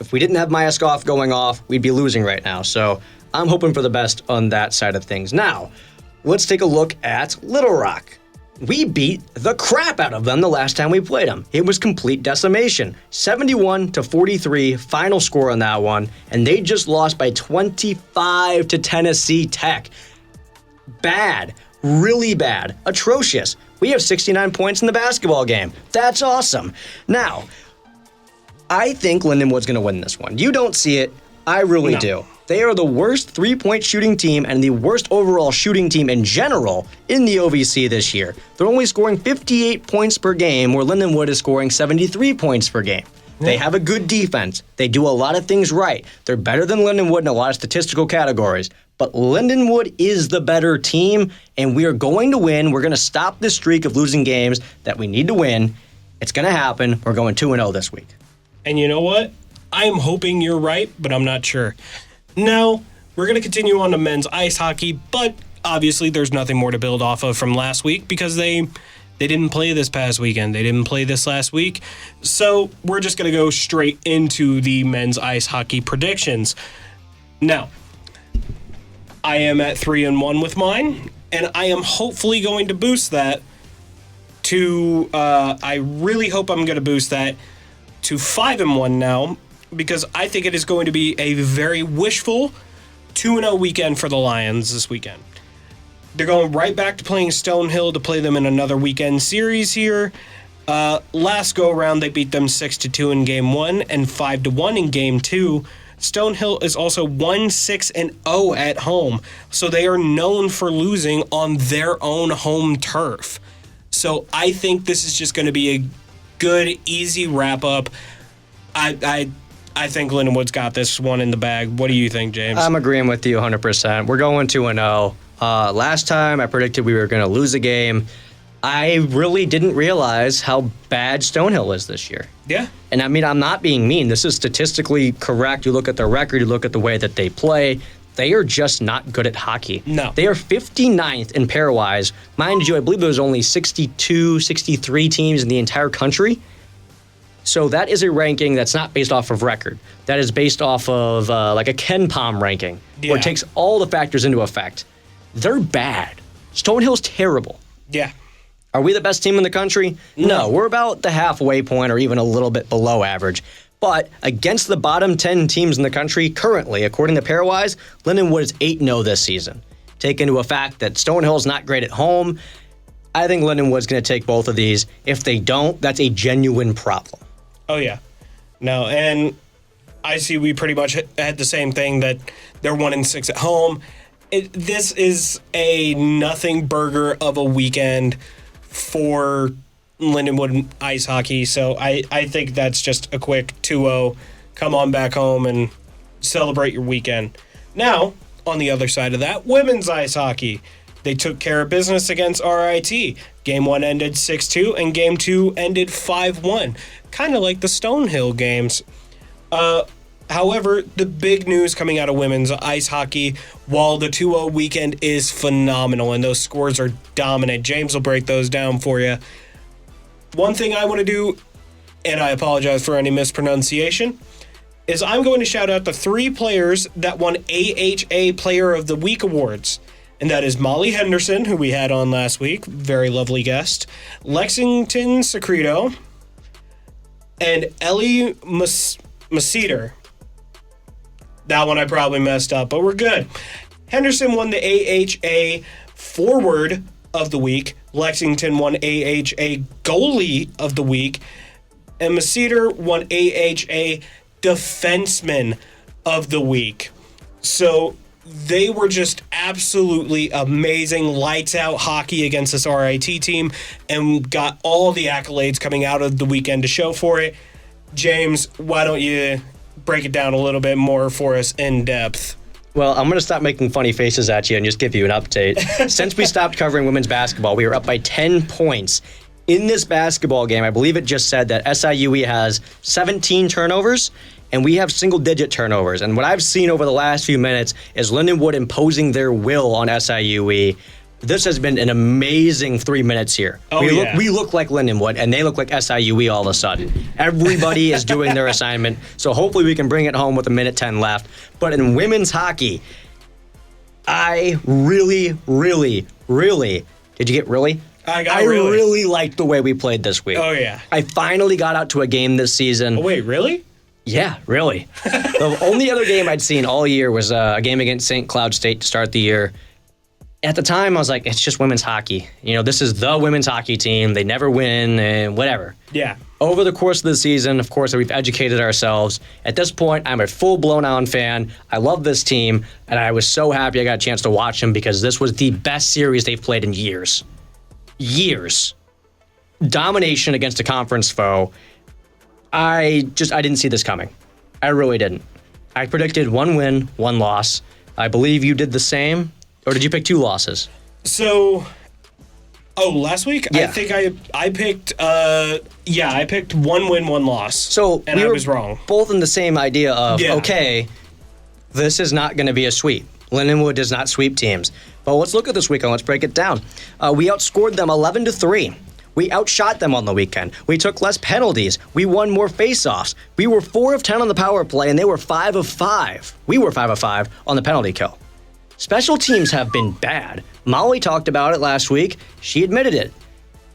Speaker 2: If we didn't have Maya Scoff going off, we'd be losing right now. So I'm hoping for the best on that side of things. Now, let's take a look at Little Rock. We beat the crap out of them the last time we played them. It was complete decimation. 71-43 final score on that one, and they just lost by 25 to Tennessee Tech. Bad. Really bad. Atrocious. We have 69 points in the basketball game. That's awesome. Now, I think Lindenwood's going to win this one. You don't see it. I really do. They are the worst three-point shooting team and the worst overall shooting team in general in the OVC this year. They're only scoring 58 points per game, where Lindenwood is scoring 73 points per game. They have a good defense. They do a lot of things right. They're better than Lindenwood in a lot of statistical categories. But Lindenwood is the better team, and we are going to win. We're going to stop this streak of losing games that we need to win. It's going to happen. We're going 2-0 this week.
Speaker 4: And you know what? I'm hoping you're right, but I'm not sure. Now, we're going to continue on to men's ice hockey, but obviously there's nothing more to build off of from last week because they didn't play this past weekend. They didn't play this last week. So we're just going to go straight into the men's ice hockey predictions. Now, I am at 3-1 with mine, and I am hopefully going to boost that to, I really hope I'm going to boost that to 5-1 now, because I think it is going to be a very wishful 2-0 weekend for the Lions this weekend. They're going right back to playing Stonehill to play them in another weekend series here. Last go-around, they beat them 6-2 in Game 1 and 5-1 in Game 2. Stonehill is also 1-6-0 at home, so they are known for losing on their own home turf. So I think this is just going to be a good, easy wrap-up. I think Lindenwood's got this one in the bag. What do you think, James?
Speaker 2: I'm agreeing with you 100%. We're going 2-0. Last time I predicted we were going to lose a game. I really didn't realize how bad Stonehill is this year.
Speaker 4: Yeah.
Speaker 2: And I mean, I'm not being mean. This is statistically correct. You look at their record, you look at the way that they play. They are just not good at hockey.
Speaker 4: No.
Speaker 2: They are 59th in pairwise. Mind you, I believe there's only 62, 63 teams in the entire country. So that is a ranking that's not based off of record. That is based off of like a Ken Palm ranking, where it takes all the factors into effect. They're bad. Stonehill's terrible.
Speaker 4: Yeah.
Speaker 2: Are we the best team in the country? No, we're about the halfway point or even a little bit below average. But against the bottom 10 teams in the country currently, according to Pairwise, Lindenwood is 8-0 this season. Take into effect that Stonehill's not great at home. I think Lindenwood's going to take both of these. If they don't, that's a genuine problem.
Speaker 4: Oh, yeah. No, and I see we pretty much had the same thing, that they're 1-6 at home. This is a nothing burger of a weekend for Lindenwood ice hockey, so I think that's just a quick 2-0. Come on back home and celebrate your weekend. Now, on the other side of that, women's ice hockey. They took care of business against RIT. Game 1 ended 6-2, and Game 2 ended 5-1. Kind of like the Stonehill games. However, the big news coming out of women's ice hockey, while the 2-0 weekend is phenomenal and those scores are dominant, James will break those down for you. One thing I want to do, and I apologize for any mispronunciation, is I'm going to shout out the 3 players that won AHA Player of the Week awards. And that is Molly Henderson, who we had on last week, very lovely guest, Lexington Secreto, and Ellie Masseter. That one I probably messed up, but we're good. Henderson won the AHA Forward of the Week. Lexington won AHA Goalie of the Week. And Masseter won AHA Defenseman of the Week. So they were just absolutely amazing, lights out hockey against this RIT team and got all the accolades coming out of the weekend to show for it. James, why don't you break it down a little bit more for us in depth?
Speaker 2: Well, I'm going to stop making funny faces at you and just give you an update. Since we stopped covering women's basketball, we were up by 10 points. In this basketball game, I believe it just said that SIUE has 17 turnovers, and we have single-digit turnovers. And what I've seen over the last few minutes is Lindenwood imposing their will on SIUE. This has been an amazing 3 minutes here. We look like Lindenwood, and they look like SIUE all of a sudden. Everybody is doing their assignment, so hopefully we can bring it home with 1:10 left. But in women's hockey, I really, did you get really?
Speaker 4: I really.
Speaker 2: Really liked the way we played this week.
Speaker 4: Oh, yeah.
Speaker 2: I finally got out to a game this season.
Speaker 4: Oh, wait, really?
Speaker 2: Yeah, really. The only other game I'd seen all year was a game against St. Cloud State to start the year. At the time, I was like, it's just women's hockey. You know, this is the women's hockey team. They never win and whatever.
Speaker 4: Yeah.
Speaker 2: Over the course of the season, of course, we've educated ourselves. At this point, I'm a full-blown on fan. I love this team, and I was so happy I got a chance to watch them because this was the best series they've played in years. Years. Domination against a conference foe. I didn't see this coming. I really didn't. I predicted 1 win, 1 loss. I believe you did the same, or did you pick 2 losses?
Speaker 4: So, last week?
Speaker 2: Yeah.
Speaker 4: I think I picked, I picked 1 win, 1 loss.
Speaker 2: So
Speaker 4: and I was wrong.
Speaker 2: Both in the same idea of,
Speaker 4: Yeah.
Speaker 2: okay, this is not going to be a sweep. Lindenwood does not sweep teams. But let's look at this weekend. Let's break it down. We outscored them 11-3. We outshot them on the weekend. We took less penalties. We won more faceoffs. We were 4 of 10 on the power play, and they were 5 of 5. We were 5 of 5 on the penalty kill. Special teams have been bad. Molly talked about it last week. She admitted it.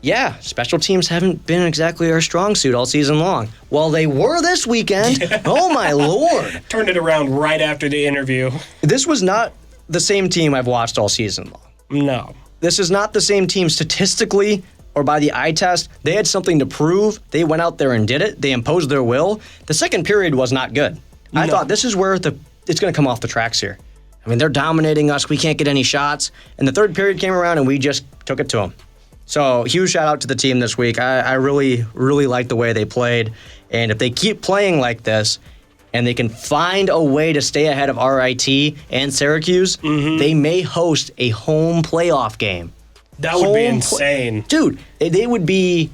Speaker 2: Yeah, special teams haven't been exactly our strong suit all season long. Well, they were this weekend. Oh, my Lord.
Speaker 4: Turned it around right after the interview.
Speaker 2: This was not the same team I've watched all season long.
Speaker 4: No.
Speaker 2: This is not the same team statistically or by the eye test. They had something to prove. They went out there and did it. They imposed their will. The second period was not good. I thought this is where it's going to come off the tracks here. I mean, they're dominating us. We can't get any shots. And the third period came around, and we just took it to them. So, huge shout out to the team this week. I really, really like the way they played. And if they keep playing like this, and they can find a way to stay ahead of RIT and Syracuse, they may host a home playoff game.
Speaker 4: That would be insane.
Speaker 2: Dude, they would be...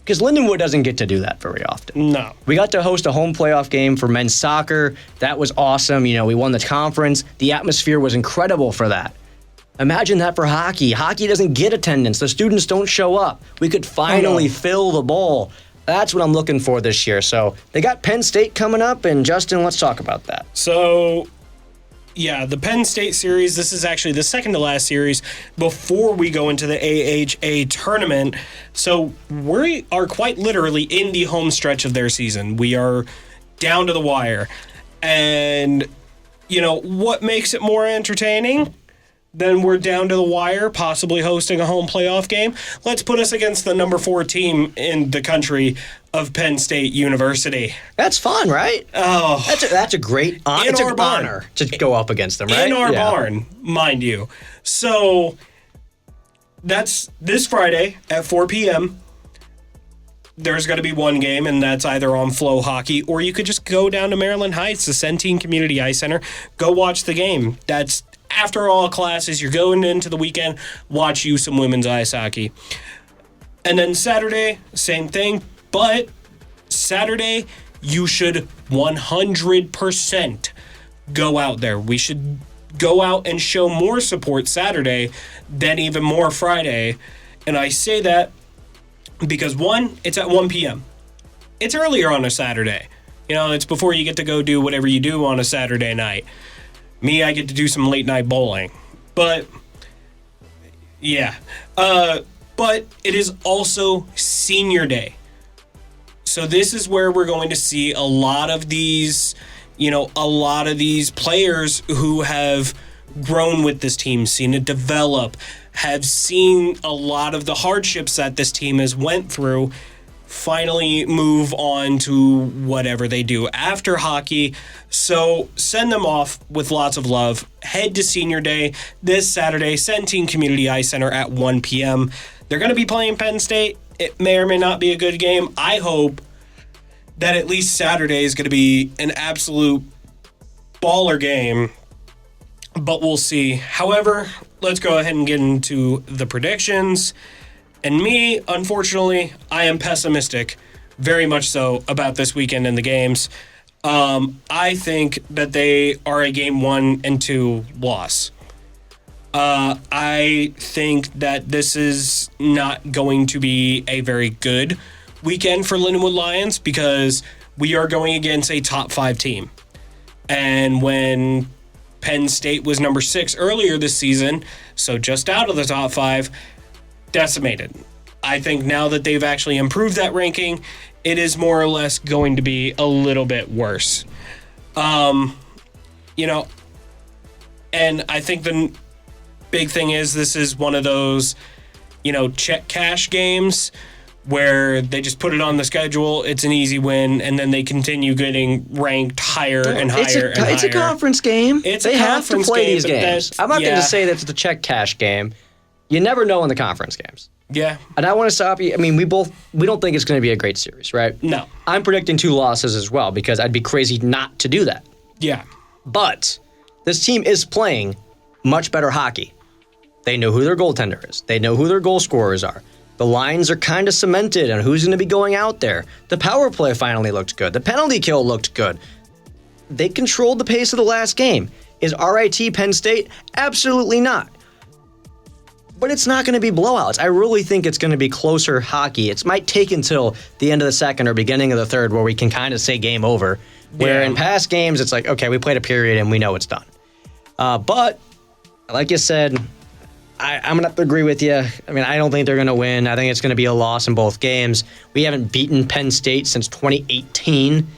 Speaker 2: Because Lindenwood doesn't get to do that very often.
Speaker 4: No.
Speaker 2: We got to host a home playoff game for men's soccer. That was awesome. You know, we won the conference. The atmosphere was incredible for that. Imagine that for hockey. Hockey doesn't get attendance. The students don't show up. We could finally fill the bowl. That's what I'm looking for this year. So they got Penn State coming up, and Justin, let's talk about that.
Speaker 4: So, yeah, the Penn State series, this is actually the second to last series before we go into the AHA tournament. So we are quite literally in the home stretch of their season. We are down to the wire. And, you know, what makes it more entertaining? Then we're down to the wire, possibly hosting a home playoff game. Let's put us against the number 4 team in the country of Penn State University.
Speaker 2: That's fun, right?
Speaker 4: Oh,
Speaker 2: That's a great honor to go up against them, right?
Speaker 4: in our barn, mind you. So that's this Friday at 4 p.m. There's going to be one game, and that's either on Flow Hockey, or you could just go down to Maryland Heights, the Centene Community Ice Center, go watch the game. That's after all classes, you're going into the weekend, watch you some women's ice hockey. And then Saturday, same thing, but Saturday, you should 100% go out there. We should go out and show more support Saturday than even more Friday. And I say that because, one, it's at 1 p.m. It's earlier on a Saturday. You know, it's before you get to go do whatever you do on a Saturday night. Me, I get to do some late night bowling. But, yeah. But it is also senior day. So this is where we're going to see a lot of these, players who have grown with this team, seen it develop, have seen a lot of the hardships that this team has went through, finally move on to whatever they do after hockey. So send them off with lots of love. Head to senior day this Saturday, Centene Community Ice Center at 1 p.m. They're going to be playing Penn State. It may or may not be a good game. I hope that at least Saturday is going to be an absolute baller game, but we'll see. However, let's go ahead and get into the predictions. And me, unfortunately, I am pessimistic, very much so, about this weekend and the games. I think that they are a game 1 and 2 loss. I think that this is not going to be a very good weekend for Lindenwood Lions because we are going against a top 5 team. And when Penn State was number 6 earlier this season, so just out of the top 5, decimated. I think now that they've actually improved that ranking, it is more or less going to be a little bit worse. And I think the big thing is this is one of those, check cash games where they just put it on the schedule, it's an easy win, and then they continue getting ranked higher and higher and higher.
Speaker 2: It's a conference game.
Speaker 4: They
Speaker 2: have to play these games. I'm not going to
Speaker 4: yeah.
Speaker 2: say that it's the check cash game. You never know in the conference games.
Speaker 4: Yeah.
Speaker 2: And I want to stop you. I mean, we don't think it's going to be a great series, right?
Speaker 4: No.
Speaker 2: I'm predicting 2 losses as well because I'd be crazy not to do that.
Speaker 4: Yeah.
Speaker 2: But this team is playing much better hockey. They know who their goaltender is. They know who their goal scorers are. The lines are kind of cemented on who's going to be going out there. The power play finally looked good. The penalty kill looked good. They controlled the pace of the last game. Is RIT Penn State? Absolutely not. But it's not going to be blowouts. I really think it's going to be closer hockey. It might take until the end of the second or beginning of the third where we can kind of say game over. Where in past games, it's like, okay, we played a period and we know it's done. But, like you said, I'm going to have to agree with you. I mean, I don't think they're going to win. I think it's going to be a loss in both games. We haven't beaten Penn State since 2018.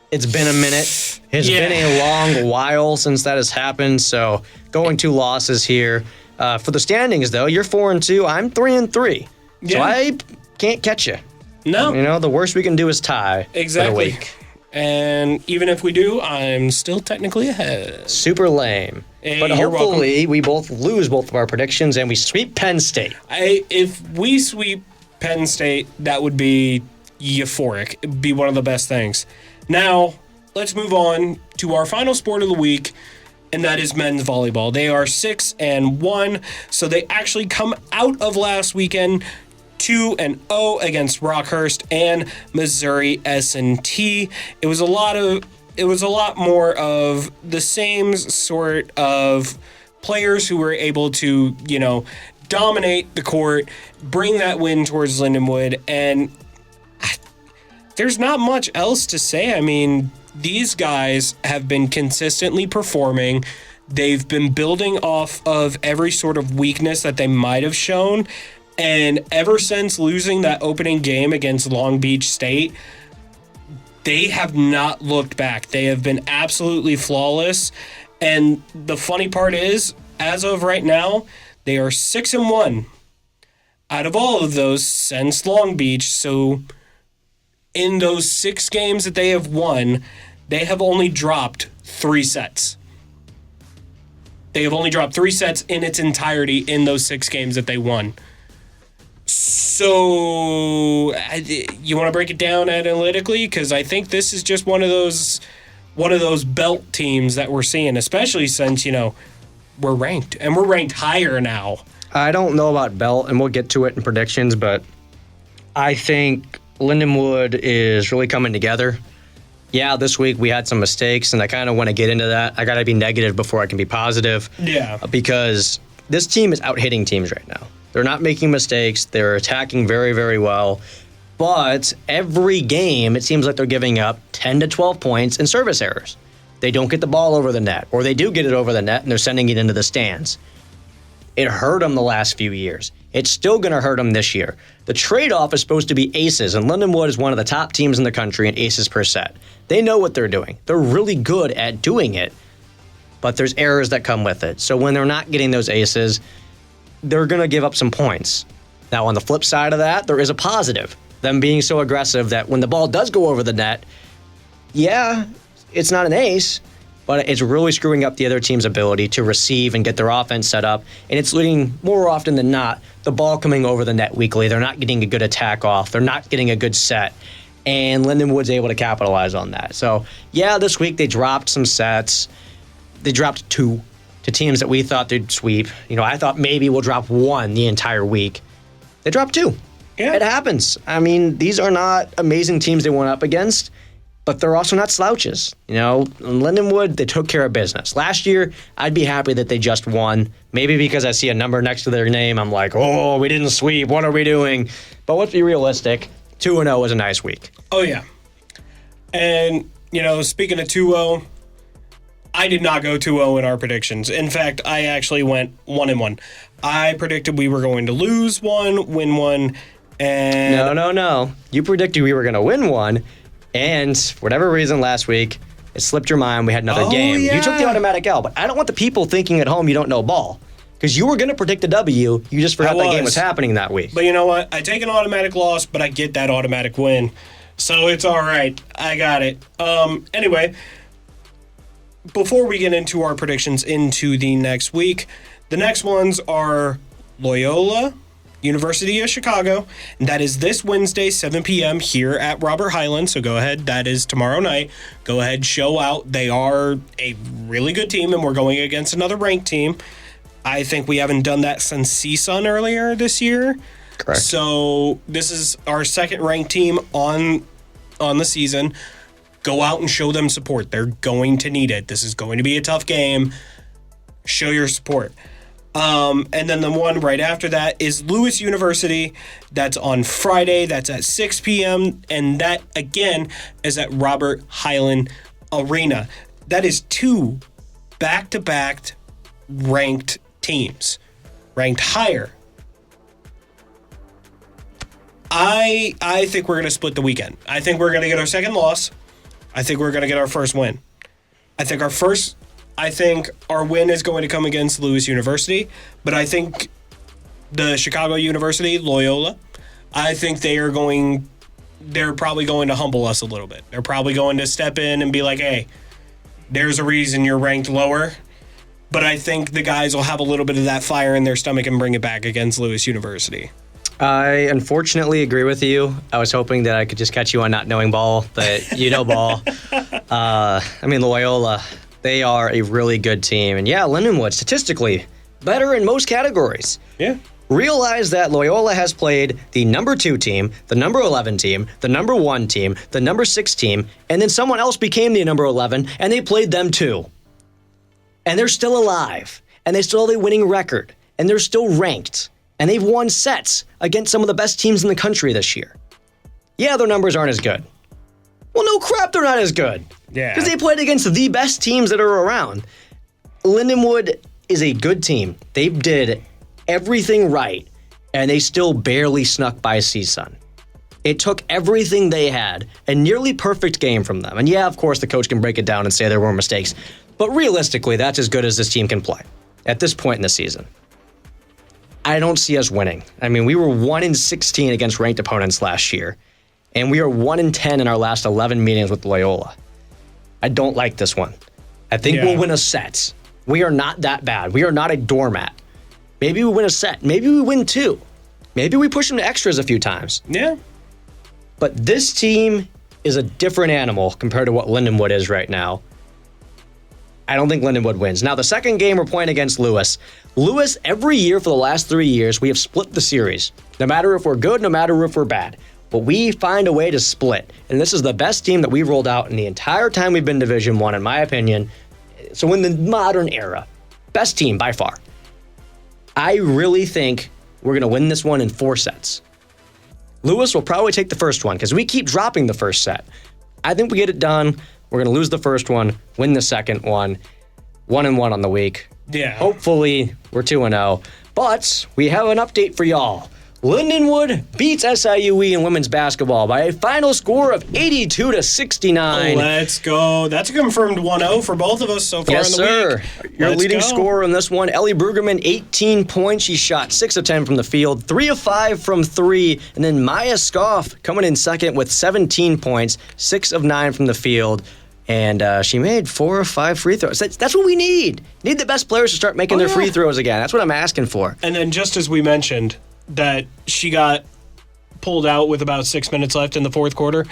Speaker 2: It's been a minute. It's been a long while since that has happened. So, going 2 losses here. For the standings, though, you're 4-2. I'm 3-3.
Speaker 4: Yeah.
Speaker 2: So I can't catch you.
Speaker 4: No.
Speaker 2: You know, the worst we can do is tie.
Speaker 4: Exactly.
Speaker 2: For the week.
Speaker 4: And even if we do, I'm still technically ahead.
Speaker 2: Super lame.
Speaker 4: Hey,
Speaker 2: but
Speaker 4: you're
Speaker 2: hopefully we both lose both of our predictions and we sweep Penn State.
Speaker 4: If we sweep Penn State, that would be euphoric. It'd be one of the best things. Now, let's move on to our final sport of the week, and that is men's volleyball. They are 6-1, so they actually come out of last weekend 2-0 against Rockhurst and Missouri S&T. It was a lot more of the same sort of players who were able to, dominate the court, bring that win towards Lindenwood, and there's not much else to say. I mean, these guys have been consistently performing. They've been building off of every sort of weakness that they might have shown. And ever since losing that opening game against Long Beach State, they have not looked back. They have been absolutely flawless. And the funny part is, as of right now, they are 6-1 out of all of those since Long Beach. So in those 6 games that they have won, they have only dropped 3 sets. They have only dropped 3 sets in its entirety in those 6 games that they won. So, you want to break it down analytically? Because I think this is just one of those belt teams that we're seeing, especially since, we're ranked. And we're ranked higher now.
Speaker 2: I don't know about belt, and we'll get to it in predictions, but I think Lindenwood is really coming together. Yeah, this week we had some mistakes, and I kind of want to get into that. I got to be negative before I can be positive.
Speaker 4: Yeah.
Speaker 2: Because this team is out-hitting teams right now. They're not making mistakes. They're attacking very, very well. But every game, it seems like they're giving up 10 to 12 points in service errors. They don't get the ball over the net, or they do get it over the net, and they're sending it into the stands. It hurt them the last few years. It's still going to hurt them this year. The trade-off is supposed to be aces, and Lindenwood is one of the top teams in the country in aces per set. They know what they're doing. They're really good at doing it, but there's errors that come with it. So when they're not getting those aces, they're going to give up some points. Now, on the flip side of that, there is a positive. Them being so aggressive that when the ball does go over the net, yeah, it's not an ace, but it's really screwing up the other team's ability to receive and get their offense set up. And it's leading, more often than not, the ball coming over the net weakly. They're not getting a good attack off. They're not getting a good set. And Lindenwood's able to capitalize on that. So, yeah, this week they dropped some sets. They dropped 2 to teams that we thought they'd sweep. I thought maybe we'll drop 1 the entire week. They dropped 2.
Speaker 4: Yeah.
Speaker 2: It happens. I mean, these are not amazing teams they went up against, but they're also not slouches. In Lindenwood, they took care of business. Last year, I'd be happy that they just won. Maybe because I see a number next to their name, I'm like, oh, we didn't sweep. What are we doing? But let's be realistic. 2-0 was a nice week.
Speaker 4: Oh, yeah. And, speaking of 2-0, I did not go 2-0 in our predictions. In fact, I actually went 1-1. I predicted we were going to lose 1, win 1, and...
Speaker 2: No. You predicted we were going to win 1, and for whatever reason last week, it slipped your mind. We had another game.
Speaker 4: Yeah.
Speaker 2: You took the automatic L, but I don't want the people thinking at home you don't know ball. Because you were going to predict a W, you just forgot that game was happening that week.
Speaker 4: But you know what? I take an automatic loss, but I get that automatic win. So it's all right. I got it. Anyway, before we get into our predictions into the next week, the next ones are Loyola University of Chicago, and that is this Wednesday, 7 p.m. here at Robert Highland. So go ahead. That is tomorrow night. Go ahead, show out. They are a really good team, and we're going against another ranked team. I think we haven't done that since CSUN earlier this year.
Speaker 2: Correct.
Speaker 4: So this is our second ranked team on the season. Go out and show them support. They're going to need it. This is going to be a tough game. Show your support. And then the one right after that is Lewis University. That's on Friday. That's at 6 p.m. And that, again, is at Robert Highland Arena. That is 2 back-to-back ranked teams. Ranked higher. I think we're going to split the weekend. I think we're going to get our second loss. I think we're going to get our first win. I think our win is going to come against Lewis University, but I think the Chicago University, Loyola, I think they're probably going to humble us a little bit. They're probably going to step in and be like, hey, there's a reason you're ranked lower. But I think the guys will have a little bit of that fire in their stomach and bring it back against Lewis University.
Speaker 2: I unfortunately agree with you. I was hoping that I could just catch you on not knowing ball, but you know ball. Loyola, they are a really good team. And yeah, Lindenwood, statistically, better in most categories.
Speaker 4: Yeah.
Speaker 2: Realize that Loyola has played the number 2 team, the number 11 team, the number 1 team, the number 6 team, and then someone else became the number 11, and they played them too. And they're still alive, and they still have a winning record, and they're still ranked, and they've won sets against some of the best teams in the country this year. Yeah, their numbers aren't as good. Well, no crap, they're not as good.
Speaker 4: Yeah.
Speaker 2: Because they played against the best teams that are around. Lindenwood is a good team. They did everything right, and they still barely snuck by CSUN. It took everything they had, a nearly perfect game from them. And yeah, of course, the coach can break it down and say there were mistakes. But realistically, that's as good as this team can play at this point in the season. I don't see us winning. We were 1-16 against ranked opponents last year, and we are 1-10 in our last 11 meetings with Loyola. I don't like this one. I think we'll win a set. We are not that bad. We are not a doormat. Maybe we win a set. Maybe we win 2. Maybe we push them to extras a few times.
Speaker 4: Yeah.
Speaker 2: But this team is a different animal compared to what Lindenwood is right now. I don't think Lindenwood wins. Now, the second game we're playing against Lewis. Lewis, every year for the last 3 years, we have split the series. No matter if we're good, no matter if we're bad. But we find a way to split. And this is the best team that we've rolled out in the entire time we've been Division I, in my opinion. So in the modern era, best team by far. I really think we're going to win this one in 4 sets. Lewis will probably take the first one because we keep dropping the first set. I think we get it done. We're going to lose the first one, win the second one, 1-1 on the week.
Speaker 4: Yeah.
Speaker 2: Hopefully, we're 2-0. But we have an update for y'all. Lindenwood beats SIUE in women's basketball by a final score of 82-69.
Speaker 4: Let's go. That's a confirmed 1-0 for both of us so far in the week.
Speaker 2: Your leading scorer in this one, Ellie Brugerman, 18 points. She shot 6 of 10 from the field, 3 of 5 from 3. And then Maya Scoff coming in second with 17 points, 6 of 9 from the field. And she made 4 or 5 free throws. That's what we need. Need the best players to start making their free throws again. That's what I'm asking for.
Speaker 4: And then just as we mentioned that she got pulled out with about 6 minutes left in the fourth quarter,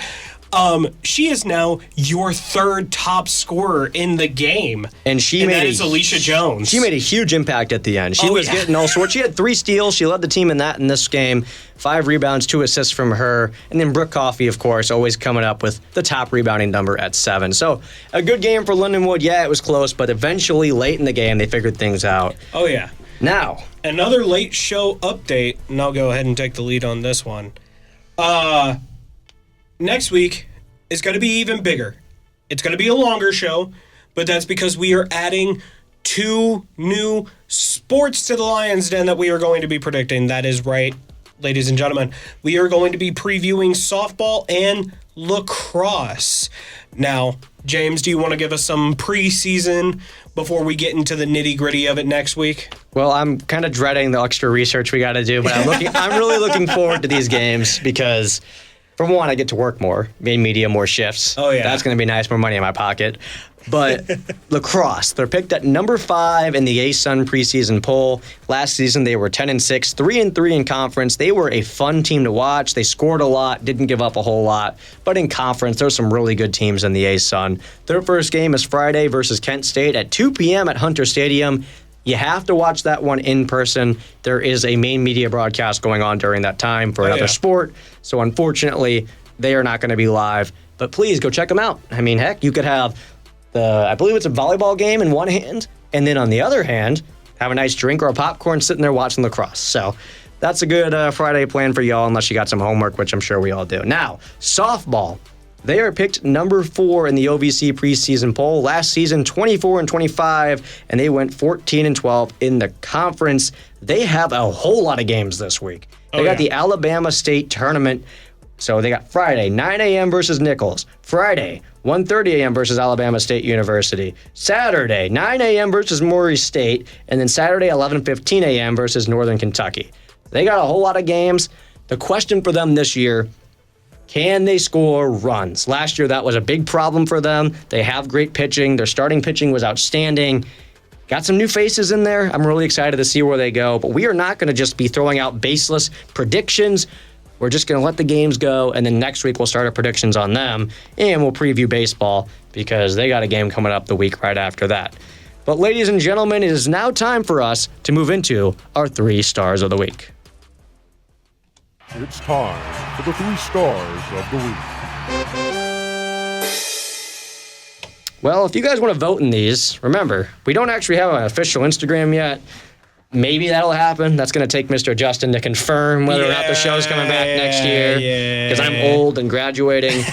Speaker 4: she is now your 3rd top scorer in the game.
Speaker 2: And
Speaker 4: that is Alicia Jones.
Speaker 2: She made a huge impact at the end. She was getting all sorts. She had 3 steals. She led the team in this game. 5 rebounds, 2 assists from her. And then Brooke Coffey, of course, always coming up with the top rebounding number at 7. So a good game for Lindenwood. Yeah, it was close, but eventually late in the game, they figured things out.
Speaker 4: Oh, yeah.
Speaker 2: Now,
Speaker 4: another late show update, and I'll go ahead and take the lead on this one. Next week is going to be even bigger. It's going to be a longer show, but that's because we are adding 2 new sports to the Lions Den that we are going to be predicting. That is right, ladies and gentlemen. We are going to be previewing softball and lacrosse. Now, James, do you want to give us some preseason before we get into the nitty-gritty of it next week?
Speaker 2: Well, I'm kind of dreading the extra research we got to do, but I'm really looking forward to these games because For one, I get to work more, main media, more shifts.
Speaker 4: Oh, yeah.
Speaker 2: That's going to be nice, more money in my pocket. But lacrosse, they're picked at number 5 in the ASUN preseason poll. Last season, they were 10-6, 3-3 in conference. They were a fun team to watch. They scored a lot, didn't give up a whole lot. But in conference, there's some really good teams in the ASUN. Their first game is Friday versus Kent State at 2 p.m. at Hunter Stadium. You have to watch that one in person. There is a main media broadcast going on during that time for another sport. So unfortunately, they are not going to be live. But please go check them out. I mean, heck, you could have I believe it's a volleyball game in one hand, and then on the other hand, have a nice drink or a popcorn sitting there watching lacrosse. So that's a good Friday plan for y'all, unless you got some homework, which I'm sure we all do. Now, softball. They are picked number 4 in the OVC preseason poll. Last season, 24-25, and they went 14-12 in the conference. They have a whole lot of games this week. They got the Alabama State Tournament. So they got Friday, 9 a.m. versus Nichols. Friday, 1:30 a.m. versus Alabama State University. Saturday, 9 a.m. versus Maury State. And then Saturday, 11:15 a.m. versus Northern Kentucky. They got a whole lot of games. The question for them this year, can they score runs? Last year, that was a big problem for them. They have great pitching. Their starting pitching was outstanding. Got some new faces in there. I'm really excited to see where they go. But we are not going to just be throwing out baseless predictions. We're just going to let the games go, and then next week we'll start our predictions on them, and we'll preview baseball because they got a game coming up the week right after that. But ladies and gentlemen, it is now time for us to move into our 3 stars of the week.
Speaker 1: It's time for the 3 stars of the week.
Speaker 2: Well, if you guys want to vote in these, remember, we don't actually have an official Instagram yet. Maybe that'll happen. That's going to take Mr. Justin to confirm whether or not the show's coming back next year. Because I'm old and graduating.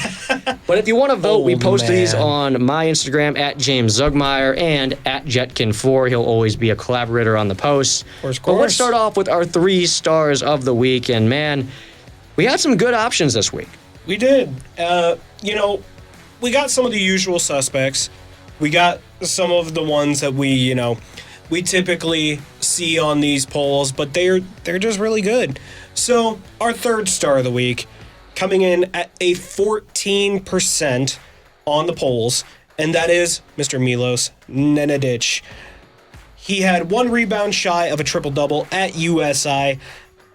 Speaker 2: But if you want to vote, we post these on my Instagram at James Zugmeyer and at Jetkin4. He'll always be a collaborator on the posts.
Speaker 4: Of course.
Speaker 2: But let's start off with our 3 stars of the week. And man, we had some good options this week.
Speaker 4: We did. We got some of the usual suspects. We got some of the ones that we typically see on these polls, but they're just really good. So our 3rd star of the week, coming in at a 14% on the polls, and that is Mr. Milos Nenadic. He had 1 rebound shy of a triple-double at USI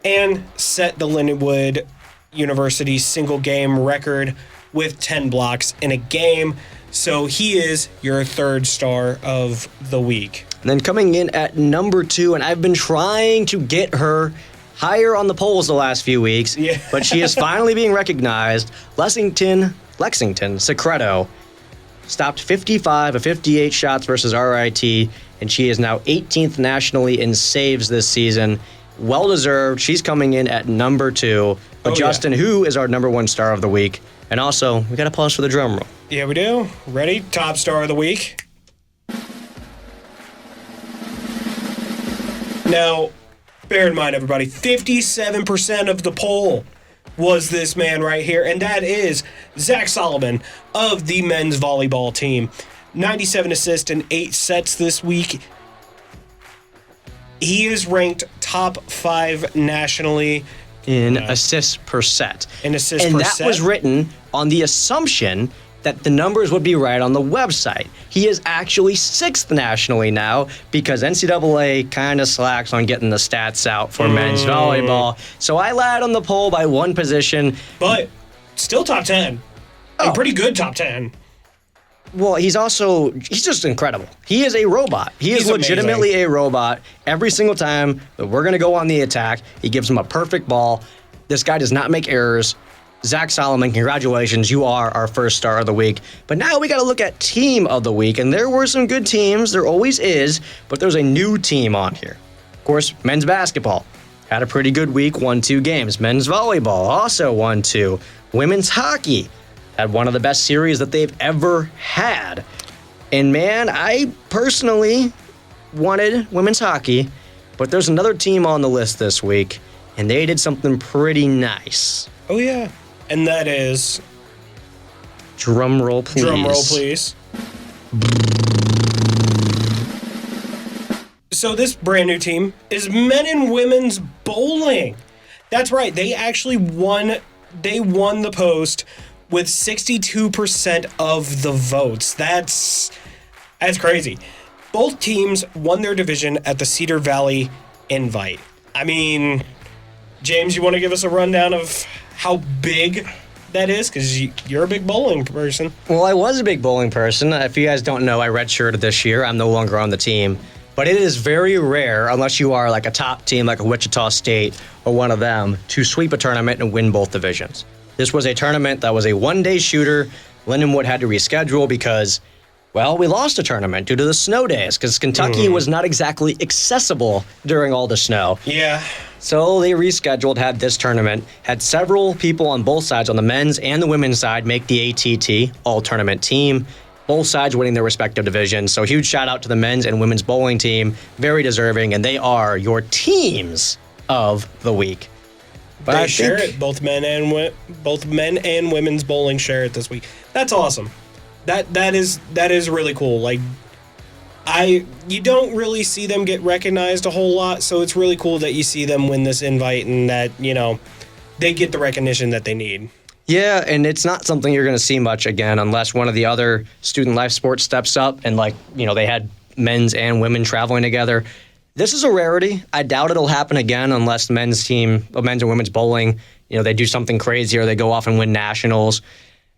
Speaker 4: and set the Lindenwood University single-game record with 10 blocks in a game. So he is your 3rd star of the week.
Speaker 2: And then coming in at number 2, and I've been trying to get her higher on the polls the last few weeks, but she is finally being recognized. Lexington Secreto stopped 55 of 58 shots versus RIT, and she is now 18th nationally in saves this season. Well-deserved. She's coming in at number 2. But Justin, who is our number 1 star of the week? And also, we got to pause for the drum roll.
Speaker 4: Yeah, we do. Ready? Top star of the week. Now, bear in mind, everybody, 57% of the poll was this man right here, and that is Zach Solomon of the men's volleyball team. 97 assists and 8 sets this week. He is ranked top 5 nationally
Speaker 2: in assists per set.
Speaker 4: In assists
Speaker 2: and
Speaker 4: per
Speaker 2: that
Speaker 4: set?
Speaker 2: was written on the assumption that the numbers would be right on the website. He is actually 6th nationally now because NCAA kind of slacks on getting the stats out for men's volleyball. So I lied on the poll by 1 position.
Speaker 4: But still top 10. A pretty good top 10.
Speaker 2: Well, he's just incredible. He is a robot. He's legitimately a robot. Every single time that we're going to go on the attack, he gives him a perfect ball. This guy does not make errors. Zach Solomon, congratulations. You are our 1st star of the week. But now we got to look at team of the week. And there were some good teams. There always is. But there's a new team on here. Of course, men's basketball had a pretty good week, won 2 games. Men's volleyball also won 2. Women's hockey had one of the best series that they've ever had. And man, I personally wanted women's hockey. But there's another team on the list this week. And they did something pretty nice.
Speaker 4: Oh, yeah. And that is...
Speaker 2: Drum roll, please.
Speaker 4: Drum roll, please. So this brand new team is men and women's bowling. That's right. They actually won they won the post with 62% of the votes. That's crazy. Both teams won their division at the Cedar Valley Invite. I mean, James, you want to give us a rundown of how big that is? Because you're a big bowling person.
Speaker 2: Well, I was a big bowling person. If you guys don't know, I redshirted this year. I'm no longer on the team. But it is very rare, unless you are like a top team like a Wichita State or one of them, to sweep a tournament and win both divisions. This was a tournament that was a one-day shooter. Lindenwood had to reschedule because, well, we lost a tournament due to the snow days because Kentucky was not exactly accessible during all the snow.
Speaker 4: Yeah.
Speaker 2: So they rescheduled, had this tournament, had several people on both sides, on the men's and the women's side, make the ATT, all-tournament team, both sides winning their respective divisions. So huge shout-out to the men's and women's bowling team, very deserving, and they are your teams of the week. But
Speaker 4: they share it, both men and women's bowling share it this week. That's awesome. That is really cool. Like, you don't really see them get recognized a whole lot, so it's really cool that you see them win this invite and that, they get the recognition that they need.
Speaker 2: Yeah, and it's not something you're going to see much again unless one of the other student life sports steps up and, they had men's and women traveling together. This is a rarity. I doubt it'll happen again unless the men's and women's bowling, they do something crazy or they go off and win nationals.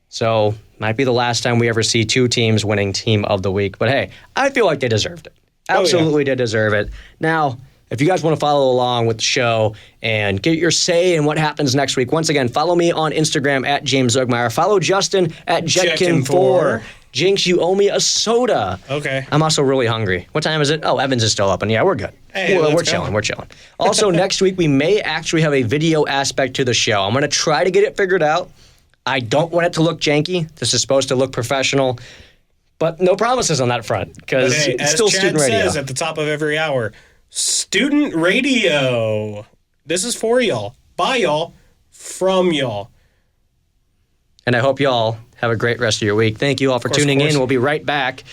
Speaker 2: So might be the last time we ever see two teams winning team of the week. But hey, I feel like they deserved it. Absolutely did deserve it. Now, if you guys want to follow along with the show and get your say in what happens next week, once again, follow me on Instagram at James Zugmeyer. Follow Justin at Jetkin4. Jinx, you owe me a soda.
Speaker 4: Okay.
Speaker 2: I'm also really hungry. What time is it? Oh, Evans is still up, and yeah, we're good.
Speaker 4: Hey,
Speaker 2: we're chilling. We're chilling. Also, next week, we may actually have a video aspect to the show. I'm going to try to get it figured out. I don't want it to look janky. This is supposed to look professional. But no promises on that front, because it's still student radio.
Speaker 4: As Chad says at the top of every hour, student radio. This is for y'all, by y'all, from y'all.
Speaker 2: And I hope y'all have a great rest of your week. Thank you all for tuning in. We'll be right back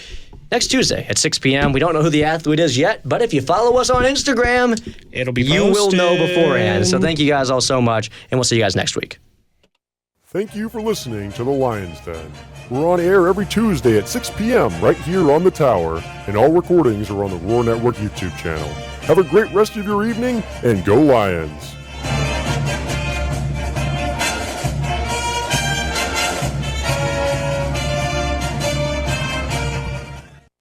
Speaker 2: next Tuesday at 6 p.m. We don't know who the athlete is yet, but if you follow us on Instagram,
Speaker 4: it'll be
Speaker 2: you will know beforehand. So thank you guys all so much, and we'll see you guys next week.
Speaker 1: Thank you for listening to The Lion's Den. We're on air every Tuesday at 6 p.m. right here on the Tower, and all recordings are on the Roar Network YouTube channel. Have a great rest of your evening, and go Lions!